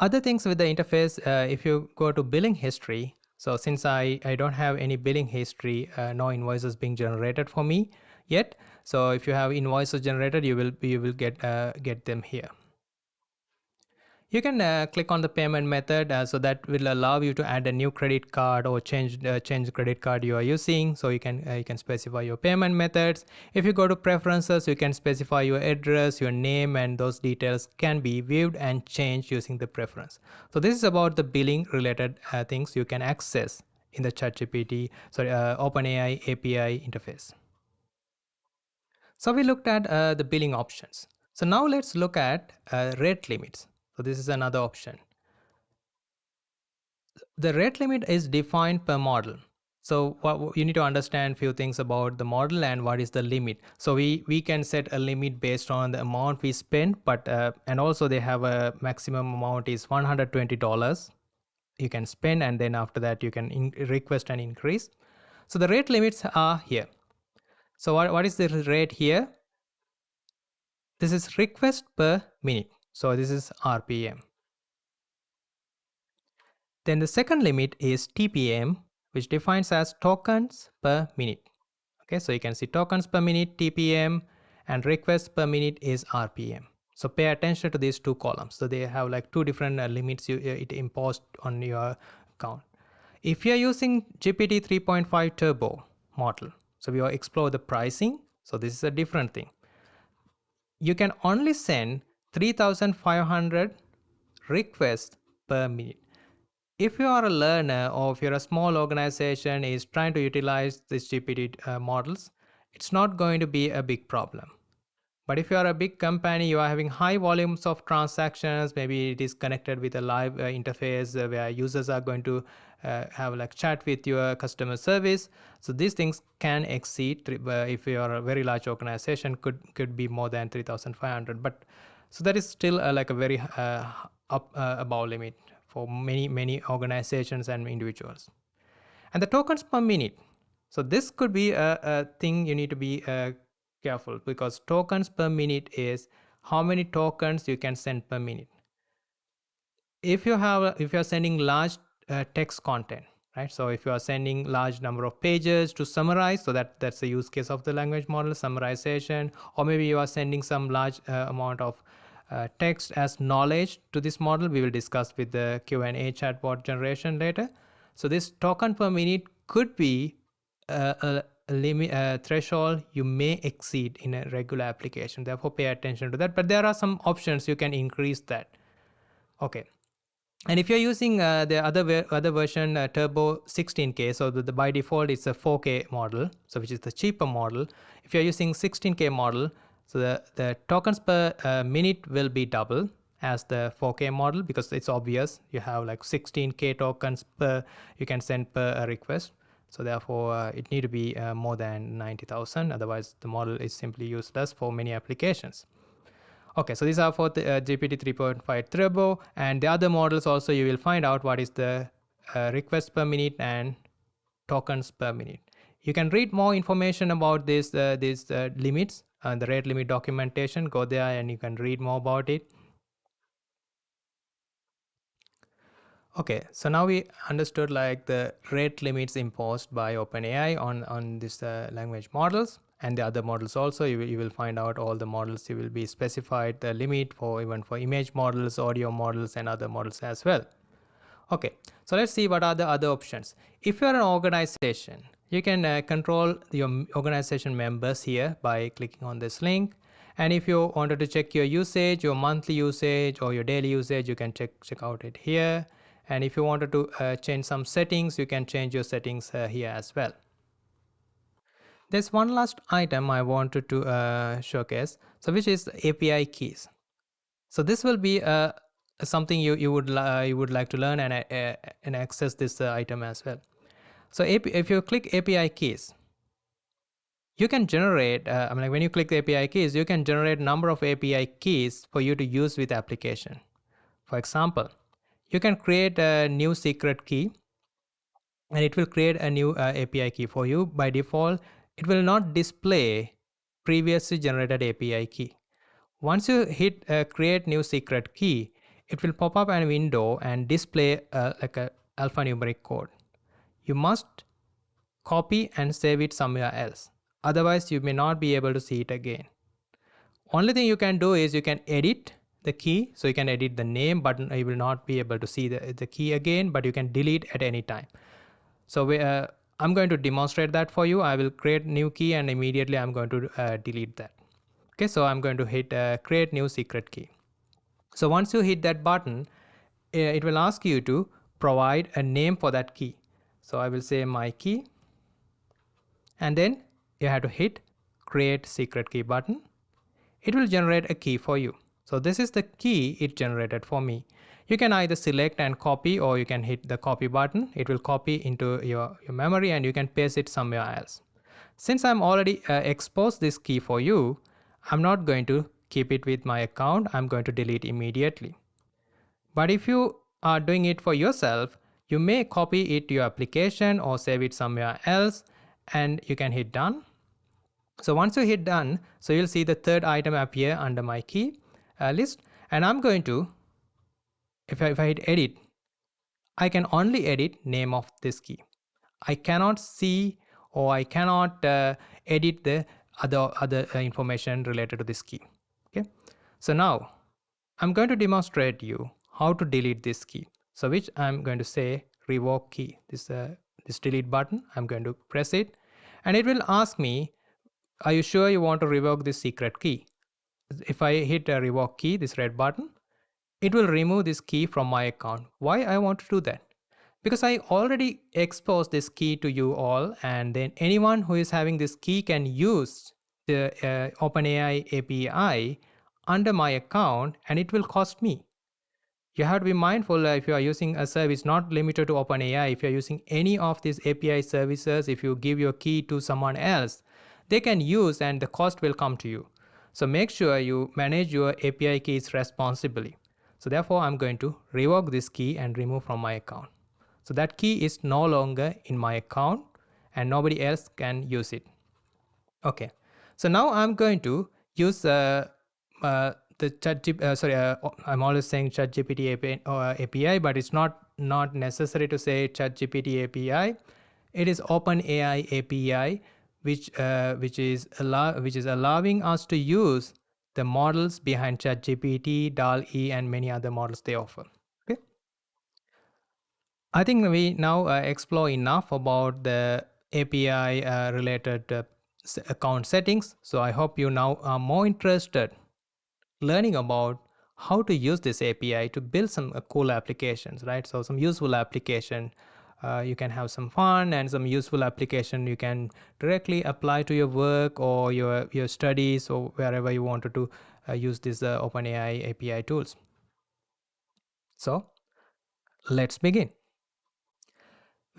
Other things with the interface, if you go to billing history, so since I don't have any billing history, no invoices being generated for me yet. So if you have invoices generated, you will get them here. You can click on the payment method, so that will allow you to add a new credit card or change the credit card you are using. So you can specify your payment methods. If you go to preferences, you can specify your address, your name, and those details can be viewed and changed using the preference. So this is about the billing related things you can access in the OpenAI API interface. So we looked at the billing options. So now let's look at rate limits. So this is another option. The rate limit is defined per model. So you need to understand few things about the model and what is the limit. So we can set a limit based on the amount we spend, but and also they have a maximum amount is $120 you can spend, and then after that you can request an increase. So the rate limits are here. So what is the rate here? This is request per minute. So this is RPM. Then the second limit is TPM, which defines as tokens per minute. Okay, so you can see tokens per minute, TPM, and requests per minute is RPM. So pay attention to these two columns. So they have like two different limits it imposed on your account. If you're using GPT 3.5 Turbo model, so we will explore the pricing. So this is a different thing. You can only send 3,500 requests per minute. If you are a learner or if you're a small organization is trying to utilize these GPT models, it's not going to be a big problem. But if you are a big company, you are having high volumes of transactions, maybe it is connected with a live interface where users are going to have like chat with your customer service. So these things can exceed, if you are a very large organization, could be more than 3,500. But so that is still like a very above limit for many organizations and individuals. And the tokens per minute. So this could be a thing you need to be careful, because tokens per minute is how many tokens you can send per minute. If you're sending large text content, right? So if you are sending large number of pages to summarize, so that's the use case of the language model summarization. Or maybe you are sending some large amount of text as knowledge to this model. We will discuss with the Q&A chatbot generation later. So this token per minute could be a limit threshold you may exceed in a regular application. Therefore pay attention to that, but there are some options you can increase that. Okay. And if you're using the other version, Turbo 16K, so by default it's a 4K model, so which is the cheaper model. If you're using 16K model, so the tokens per minute will be double as the 4K model, because it's obvious you have like 16K tokens per you can send per request. So therefore it need to be more than 90,000. Otherwise the model is simply useless for many applications. Okay, so these are for the GPT 3.5 Turbo, and the other models also you will find out what is the request per minute and tokens per minute. You can read more information about these limits and the rate limit documentation. Go there and you can read more about it. Okay, so now we understood like the rate limits imposed by OpenAI on these language models, and the other models also. You will find out all the models. You will be specified the limit for even for image models, audio models, and other models as well. Okay, so let's see what are the other options. If you're an organization, you can control your organization members here by clicking on this link. And if you wanted to check your usage, your monthly usage or your daily usage, you can check out it here. And if you wanted to change some settings, you can change your settings here as well. There's one last item I wanted to showcase, so which is API keys. So this will be something you would like to learn and access this item as well. So if you click API keys, you can generate. I mean, like when you click the API keys, you can generate number of API keys for you to use with application. For example, you can create a new secret key, and it will create a new API key for you. By default, it will not display previously generated API key. Once you hit create new secret key, it will pop up a window and display like a alphanumeric code. You must copy and save it somewhere else. Otherwise, you may not be able to see it again. Only thing you can do is you can edit the key. So you can edit the name, but you will not be able to see the key again, but you can delete at any time. So I'm going to demonstrate that for you. I will create new key and immediately I'm going to delete that. Okay, so I'm going to hit create new secret key. So once you hit that button, it will ask you to provide a name for that key. So I will say my key, and then you have to hit create secret key button. It will generate a key for you. So this is the key it generated for me. You can either select and copy, or you can hit the copy button. It will copy into your memory and you can paste it somewhere else. Since I'm already exposed this key for you, I'm not going to keep it with my account. I'm going to delete immediately. But if you are doing it for yourself, you may copy it to your application or save it somewhere else, and you can hit done. So once you hit done, so you'll see the third item appear under my key list, and I'm going to, if I hit edit, I can only edit name of this key. I cannot see, or I cannot edit the other information related to this key. Okay, so now I'm going to demonstrate you how to delete this key. So which I'm going to say revoke key. This delete button, I'm going to press it, and it will ask me, are you sure you want to revoke this secret key? If I hit a revoke key, this red button, it will remove this key from my account. Why I want to do that? Because I already exposed this key to you all, and then anyone who is having this key can use the OpenAI API under my account, and it will cost me. You have to be mindful if you are using a service not limited to OpenAI. If you're using any of these API services, if you give your key to someone else, they can use and the cost will come to you. So make sure you manage your API keys responsibly. So therefore, I'm going to revoke this key and remove from my account. So that key is no longer in my account and nobody else can use it. Okay, so now I'm going to use the I'm always saying ChatGPT API, but it's not necessary to say ChatGPT API. It is OpenAI API, which is allowing us to use the models behind ChatGPT, DAL-E, and many other models they offer. Okay, I think we now explore enough about the API related account settings. So I hope you now are more interested learning about how to use this API to build some cool applications, right? So some useful application. You can have some fun and some useful application you can directly apply to your work or your studies or wherever you wanted to use these OpenAI API tools. So let's begin.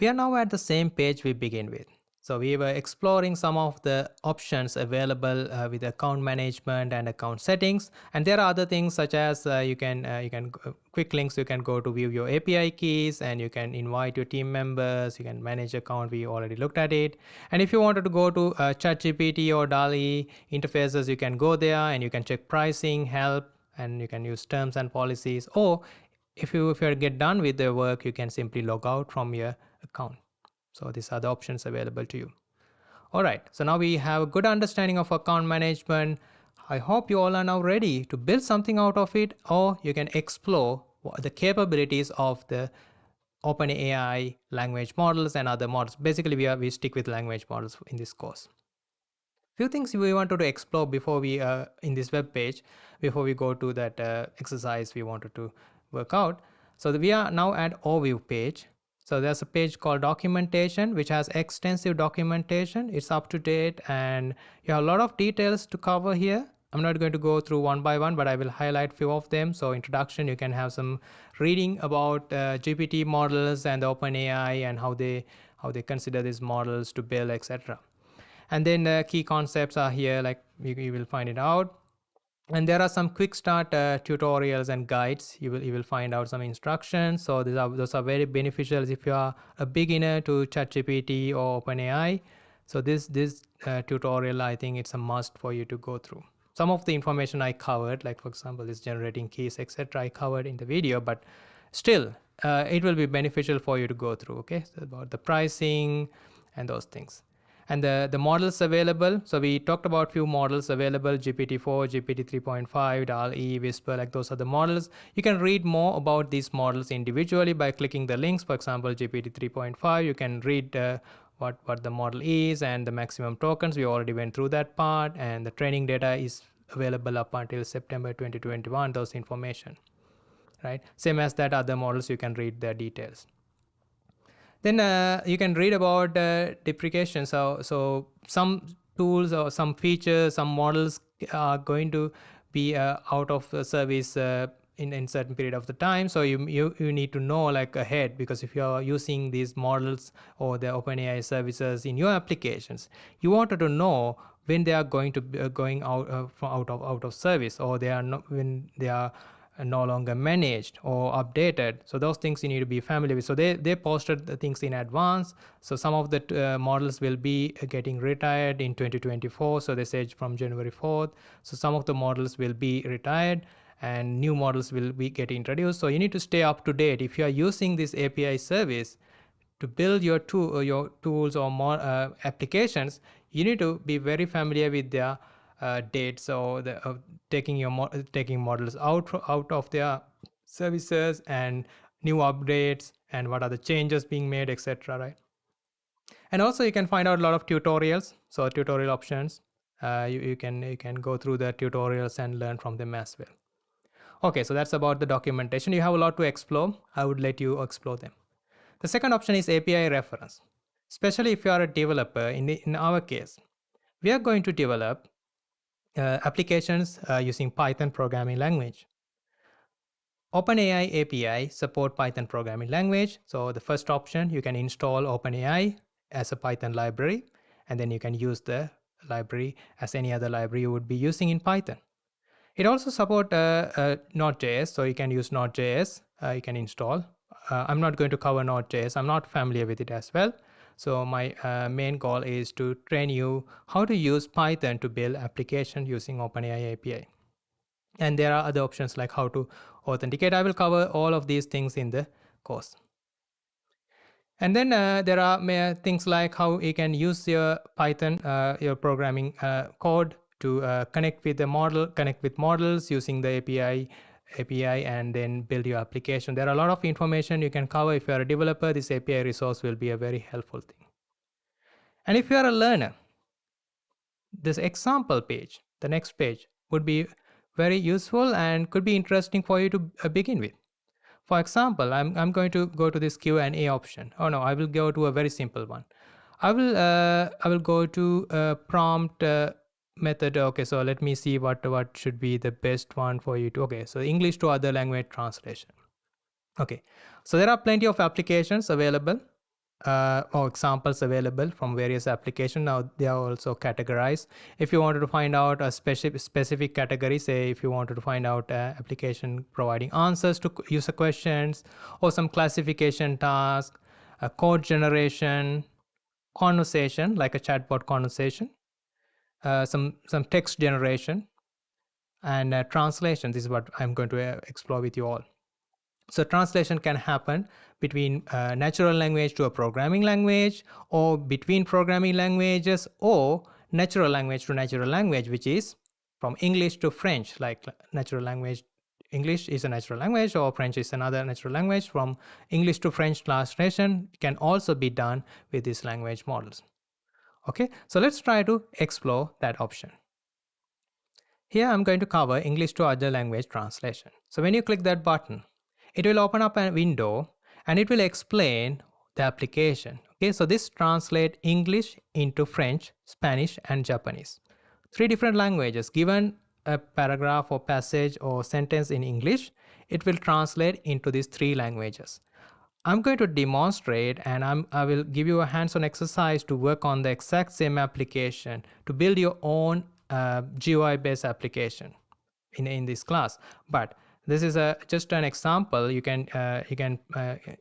We are now at the same page we begin with. So we were exploring some of the options available with account management and account settings, and there are other things such as quick links. You can go to view your API keys, and you can invite your team members. You can manage account. We already looked at it. And if you wanted to go to ChatGPT or DALL-E interfaces, you can go there and you can check pricing, help, and you can use terms and policies. Or if you get done with the work, you can simply log out from your account. So these are the options available to you. All right, so now we have a good understanding of account management. I hope you all are now ready to build something out of it, or you can explore the capabilities of the OpenAI language models and other models. Basically, we stick with language models in this course. Few things we wanted to explore before we in this web page, before we go to that exercise we wanted to work out. So we are now at overview page. So there's a page called documentation, which has extensive documentation. It's up to date and you have a lot of details to cover here. I'm not going to go through one by one, but I will highlight few of them. So introduction, you can have some reading about GPT models and the OpenAI and how they consider these models to build, etc. And then the key concepts are here, like you will find it out. And there are some quick start tutorials and guides. You will find out some instructions. So those are very beneficial if you are a beginner to ChatGPT or OpenAI. So this tutorial, I think it's a must for you to go through. Some of the information I covered, like for example, this generating keys, etc., I covered in the video, but still, it will be beneficial for you to go through. Okay, so about the pricing and those things. And the models available, so we talked about few models available: GPT-4, GPT 3.5, DAL-E, Whisper, like those are the models. You can read more about these models individually by clicking the links. For example, GPT 3.5, you can read what the model is and the maximum tokens. We already went through that part, and the training data is available up until September 2021, those information, right? Same as that other models, you can read their details. Then you can read about deprecation. So some tools or some features, some models are going to be out of service in certain period of the time. So you need to know like ahead, because if you are using these models or the OpenAI services in your applications, you wanted to know when they are going to be, going out out of service, or they are not, when they are no longer managed or updated. So those things you need to be familiar with. So they posted the things in advance. So some of the models will be getting retired in 2024. So they said from January 4th. So some of the models will be retired and new models will be get introduced. So you need to stay up to date. If you are using this API service to build your tools or more applications, you need to be very familiar with their dates, or the taking models out of their services, and new updates, and what are the changes being made, etc. Right? And also you can find out a lot of tutorials, so tutorial options. You can go through the tutorials and learn from them as well. Okay, so that's about the documentation. You have a lot to explore. I would let you explore them. The second option is API reference. Especially if you are a developer, in our case, we are going to develop applications using Python programming language. OpenAI API support Python programming language. So the first option, you can install OpenAI as a Python library, and then you can use the library as any other library you would be using in Python. It also supports Node.js, so you can use Node.js, you can install. I'm not going to cover Node.js, I'm not familiar with it as well. So my main goal is to train you how to use Python to build application using OpenAI API. And there are other options like how to authenticate. I will cover all of these things in the course. And then there are things like how you can use your Python, your programming code to connect with the model, connect with models using the API, and then build your application. There are a lot of information you can cover. If you are a developer, this API resource will be a very helpful thing. And if you are a learner, this example page, the next page, would be very useful and could be interesting for you to begin with. For example, I'm going to go to this Q&A option. Oh no, I will go to a very simple one. I will go to prompt method. Okay, so let me see what should be the best one for you to. Okay, so English to other language translation. Okay, so there are plenty of applications available or examples available from various applications. Now they are also categorized. If you wanted to find out a specific category, say if you wanted to find out application providing answers to user questions, or some classification task, a code generation, conversation like a chatbot conversation, some text generation, and translation. This is what I'm going to explore with you all. So translation can happen between natural language to a programming language, or between programming languages, or natural language to natural language, which is from English to French, like natural language. English is a natural language, or French is another natural language. From English to French translation can also be done with these language models. Okay, so let's try to explore that option. Here I'm going to cover English to other language translation. So when you click that button, it will open up a window and it will explain the application. Okay, so this translates English into French, Spanish, and Japanese. 3 different languages. Given a paragraph or passage or sentence in English, it will translate into these 3 languages. I'm going to demonstrate, and I will give you a hands-on exercise to work on the exact same application to build your own GUI-based application in this class. But this is just an example. You can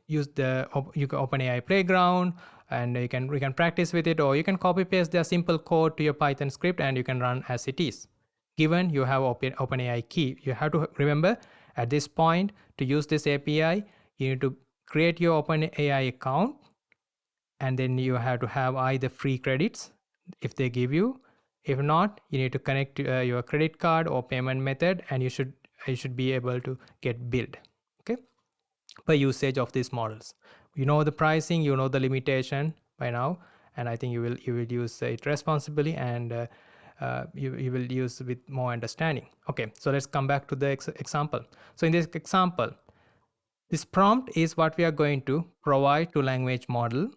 use the OpenAI Playground, and you can practice with it, or you can copy paste the simple code to your Python script and you can run as it is. Given you have OpenAI key, you have to remember at this point to use this API, you need to create your OpenAI account, and then you have to have either free credits if they give you. If not, you need to connect your credit card or payment method, and you should be able to get billed, okay, per usage of these models. You know the pricing, you know the limitation by now, and I think you will use it responsibly, and you will use with more understanding. Okay, so let's come back to the example. So in this example, this prompt is what we are going to provide to language model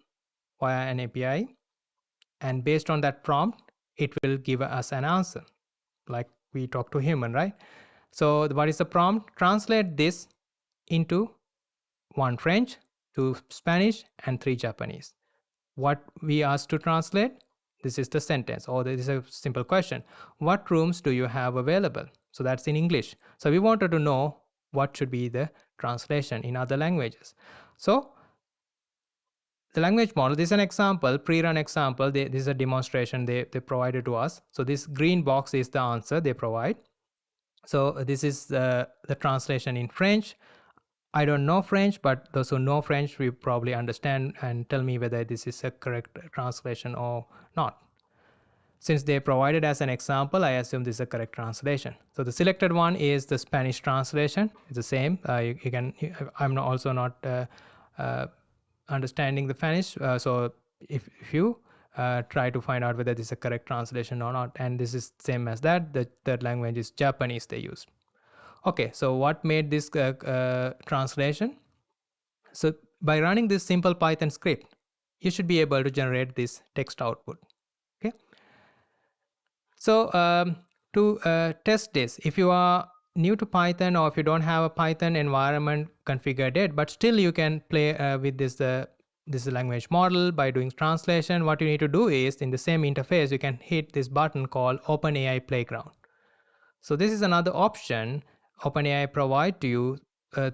via an API, and based on that prompt, it will give us an answer. Like we talk to human, right? So what is the prompt? Translate this into 1 French, 2 Spanish, and 3 Japanese. What we asked to translate, this is the sentence, or this is a simple question. What rooms do you have available? So that's in English. So we wanted to know what should be the translation in other languages. So the language model, this is an example, pre-run example. This is a demonstration they provided to us. So this green box is the answer they provide. So this is the translation in French. I don't know French, but those who know French will probably understand and tell me whether this is a correct translation or not. Since they provided as an example, I assume this is a correct translation. So the selected one is the Spanish translation. It's the same. You can. I'm also not uh, understanding the Spanish. So if you try to find out whether this is a correct translation or not, and this is same as that. The third language is Japanese they use. Okay, so what made this translation? So by running this simple Python script, you should be able to generate this text output. Okay. So to test this, if you are new to Python or if you don't have a Python environment configured yet, but still you can play with this language model by doing translation, what you need to do is in the same interface, you can hit this button called OpenAI Playground. So this is another option OpenAI provide to you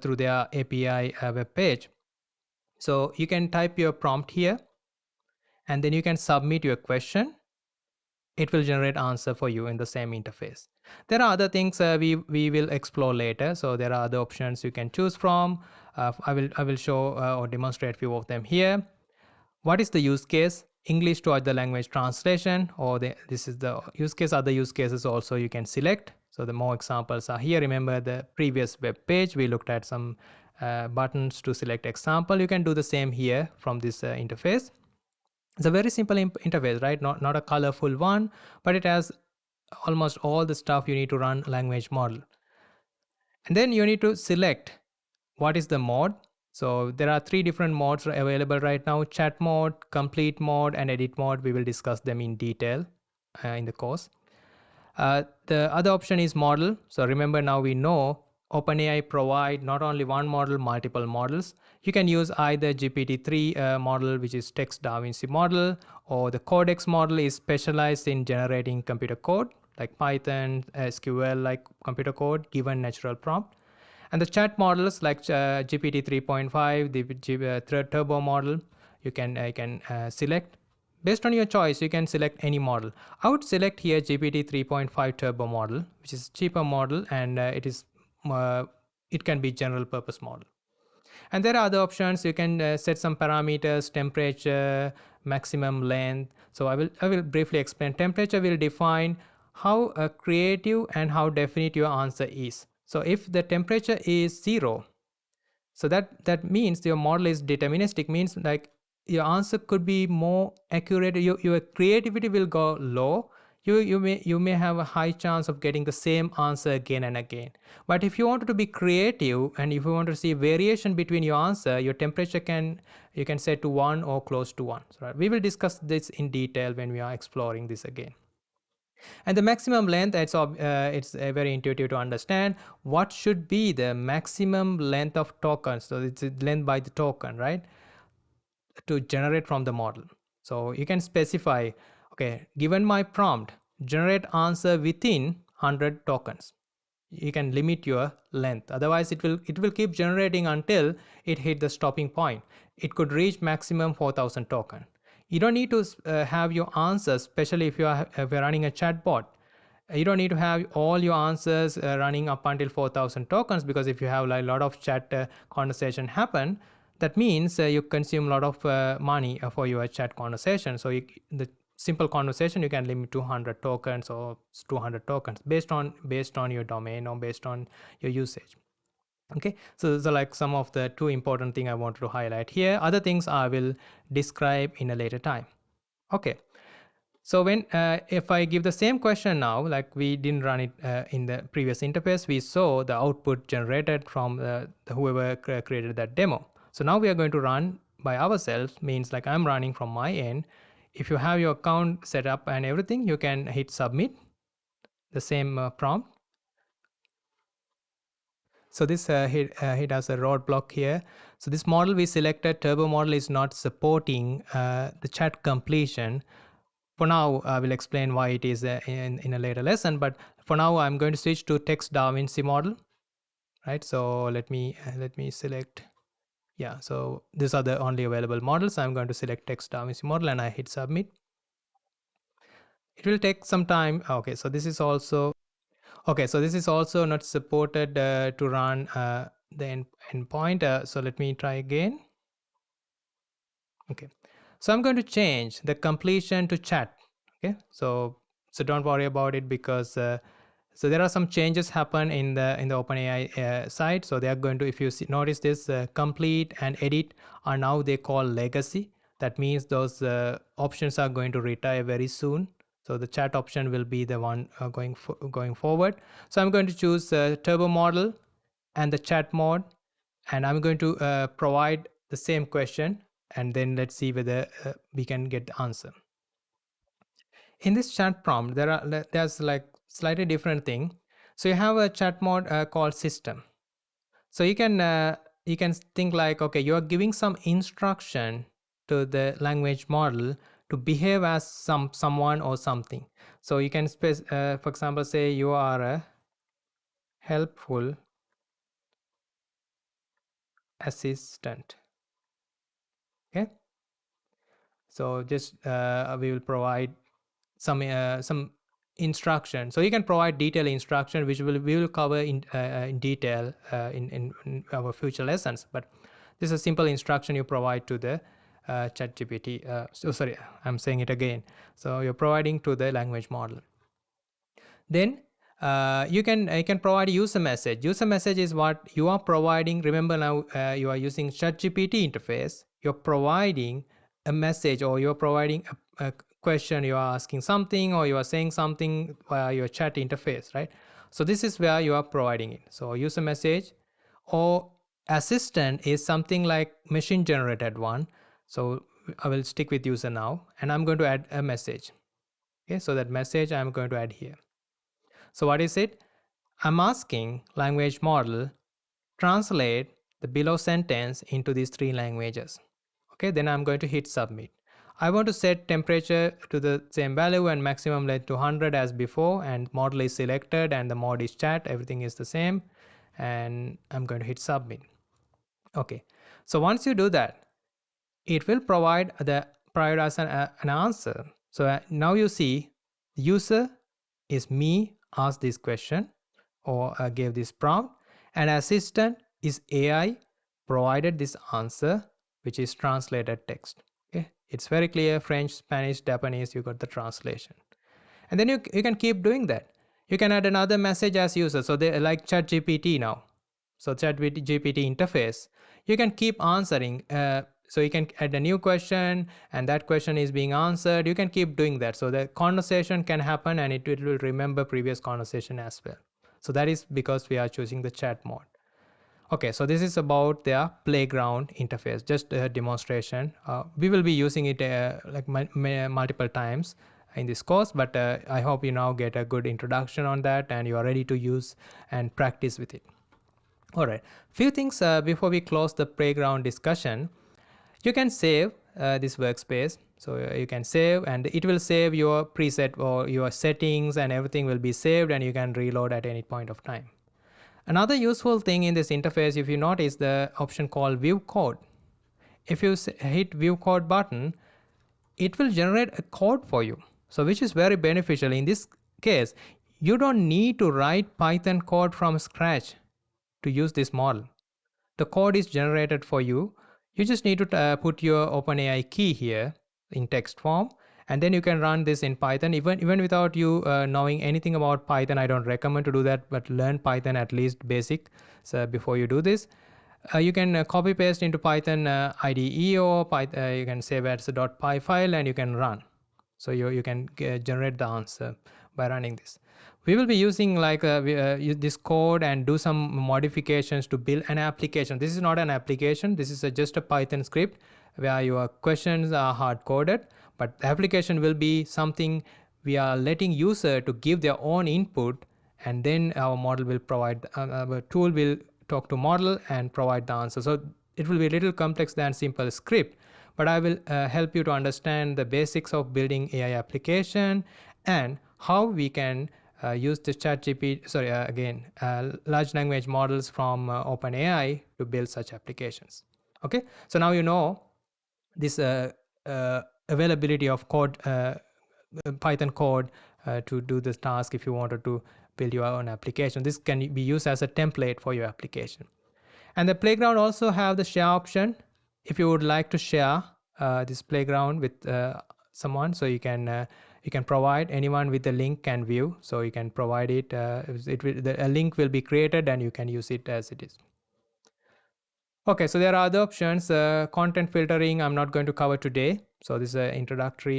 through their API web page. So you can type your prompt here and then you can submit your question. It will generate answer for you in the same interface. There are other things we will explore later. So there are other options you can choose from. I will show or demonstrate few of them here. What is the use case? English to other language translation, or this is the use case. Other use cases also you can select. So the more examples are here. Remember the previous web page, we looked at some buttons to select example. You can do the same here from this interface. It's a very simple interface, right? Not a colorful one, but it has almost all the stuff you need to run language model. And then you need to select what is the mode. So there are 3 different modes available right now: chat mode, complete mode, and edit mode. We will discuss them in detail in the course. The other option is model. So remember, now we know OpenAI provide not only one model, multiple models. You can use either GPT-3 model, which is text Da Vinci model, or the Codex model is specialized in generating computer code like Python, SQL, like computer code given natural prompt. And the chat models like GPT 3.5, the third turbo model, you can select. Based on your choice, you can select any model. I would select here GPT 3.5 turbo model, which is cheaper model, and uh, it can be general purpose model. And there are other options. You can set some parameters, temperature, maximum length. So I will briefly explain. Temperature will define how creative and how definite your answer is. So if the temperature is 0, so that means your model is deterministic, means like your answer could be more accurate. Your creativity will go low. You may have a high chance of getting the same answer again and again. But if you want to be creative and if you want to see variation between your answer, your temperature you can set to 1 or close to 1. So, right, we will discuss this in detail when we are exploring this again. And the maximum length, it's very intuitive to understand. What should be the maximum length of tokens? So it's length by the token, right, to generate from the model. So you can specify, okay, given my prompt, generate answer within 100 tokens. You can limit your length, otherwise it will keep generating until it hit the stopping point. It could reach maximum 4000 token. You don't need to have your answers, especially if you're running a chatbot. You don't need to have all your answers running up until 4000 tokens, because if you have like a lot of chat conversation happen, that means you consume a lot of money for your chat conversation. So the simple conversation you can limit to 100 tokens or 200 tokens based on your domain or based on your usage. Okay, so those are like some of the 2 important things I wanted to highlight here. Other things I will describe in a later time. Okay, so when if I give the same question now, like we didn't run it in the previous interface, we saw the output generated from whoever created that demo. So now we are going to run by ourselves, means like I'm running from my end. If you have your account set up and everything, you can hit submit. the same prompt. So this hit us a roadblock here. So this model we selected, turbo model, is not supporting the chat completion. For now, I will explain why it is in a later lesson, but for now I'm going to switch to text Da Vinci model, right? So let me select, yeah, so these are the only available models. I'm going to select text Da Vinci model and I hit submit. It will take some time. Okay, so this is also not supported to run the endpoint. So let me try again. Okay, so I'm going to change the completion to chat. Okay, so don't worry about it, because so there are some changes happen in the OpenAI side. So they are going to, if you notice this, complete and edit are now they call legacy. That means those options are going to retire very soon. So the chat option will be the one going forward. So I'm going to choose turbo model and the chat mode, and I'm going to provide the same question, and then let's see whether we can get the answer. In this chat prompt, there's like slightly different thing. So you have a chat mode called system. So you can think like, okay, you are giving some instruction to the language model to behave as someone or something. So you can for example, say you are a helpful assistant. Okay, so just we will provide some instruction. So you can provide detailed instruction, which we will cover in detail in our future lessons. But this is a simple instruction you provide to the ChatGPT. So sorry, I'm saying it again. So you're providing to the language model. Then you can provide user message. User message is what you are providing. Remember now, you are using ChatGPT interface. You're providing a message, or you're providing a question. You are asking something, or you are saying something via your chat interface, right? So this is where you are providing it. So user message or assistant is something like machine generated one. So I will stick with user now, and I'm going to add a message. Okay, so that message I'm going to add here. So what is it? I'm asking language model translate the below sentence into these three languages. Okay, then I'm going to hit submit. I want to set temperature to the same value and maximum length to 100 as before, and model is selected and the mode is chat, everything is the same, and I'm going to hit submit. Okay, so once you do that, it will provide as an answer. So now you see user is me, asked this question or gave this prompt, and assistant is AI, provided this answer, which is translated text. Okay, it's very clear. French, Spanish, Japanese, you got the translation. And then you can keep doing that. You can add another message as user. So they like ChatGPT now. So ChatGPT interface, you can keep answering. So you can add a new question, and that question is being answered. You can keep doing that. So the conversation can happen, and it will remember previous conversation as well. So that is because we are choosing the chat mode. Okay, so this is about their playground interface, just a demonstration. We will be using it like multiple times in this course, but I hope you now get a good introduction on that and you are ready to use and practice with it. All right, few things before we close the playground discussion. You can save this workspace. So you can save, and it will save your preset or your settings, and everything will be saved, and you can reload at any point of time. Another useful thing in this interface, if you notice the option called view code. If you hit view code button, it will generate a code for you. So which is very beneficial. In this case, you don't need to write Python code from scratch to use this model. The code is generated for you. You just need to put your OpenAI key here in text form, and then you can run this in Python. Even without you knowing anything about Python, I don't recommend to do that, but learn Python at least basic so before you do this. You can copy paste into Python IDE, or you can save as a .py file, and you can run. So you can generate the answer by running this. We will be using like this code and do some modifications to build an application. This is not an application. This is just a Python script where your questions are hard coded, but the application will be something we are letting user to give their own input, and then our model will provide, our tool will talk to model and provide the answer. So it will be a little complex than simple script, but I will help you to understand the basics of building AI application and how we can use the large language models from OpenAI to build such applications. Okay, so now you know this availability of code, Python code to do this task if you wanted to build your own application. This can be used as a template for your application. And the playground also have the share option. If you would like to share this playground with someone, so you can provide anyone with the link can view. So you can provide it. A link will be created and you can use it as it is. Okay, so there are other options. Content filtering I'm not going to cover today. So this is an introductory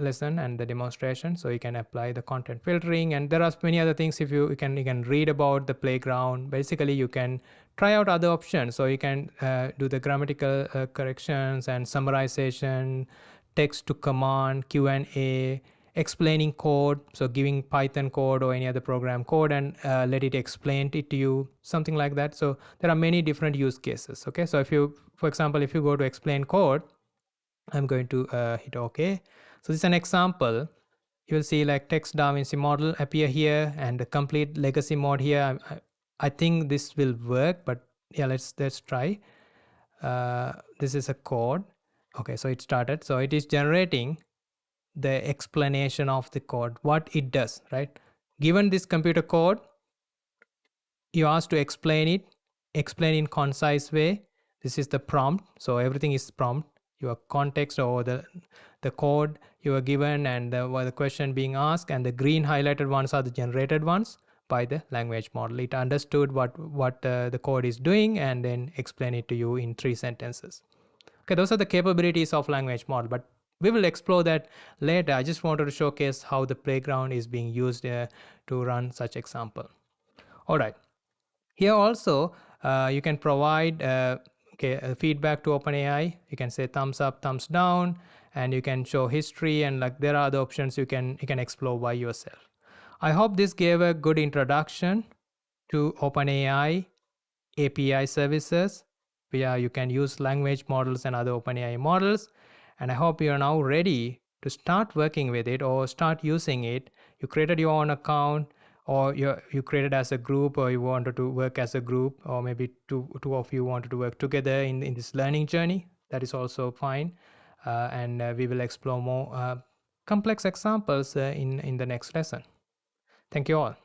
lesson and the demonstration. So you can apply the content filtering, and there are many other things. If you can read about the playground. Basically, you can try out other options. So you can do the grammatical corrections and summarization, text to command, Q&A, explaining code, so giving Python code or any other program code and let it explain it to you, something like that. So there are many different use cases. Okay, so if you, for example, if you go to explain code, I'm going to hit OK. So this is an example. You will see like text Darwin's model appear here and the complete legacy mode here. I think this will work, but yeah, let's try. This is a code. Okay, so it started. So it is generating the explanation of the code, what it does, right? Given this computer code, you asked to explain it, explain in concise way. This is the prompt. So everything is prompt. Your context or the code you are given and the question being asked, and the green highlighted ones are the generated ones by the language model. It understood what the code is doing and then explain it to you in 3 sentences. Okay, those are the capabilities of language model, but we will explore that later. I just wanted to showcase how the playground is being used to run such example. All right. Here also, you can provide feedback to OpenAI. You can say thumbs up, thumbs down, and you can show history, and like there are other options you can explore by yourself. I hope this gave a good introduction to OpenAI API services, where you can use language models and other OpenAI models. And I hope you are now ready to start working with it or start using it. You created your own account, or you created as a group, or you wanted to work as a group, or maybe two of you wanted to work together in this learning journey. That is also fine. And we will explore more complex examples in the next lesson. Thank you all.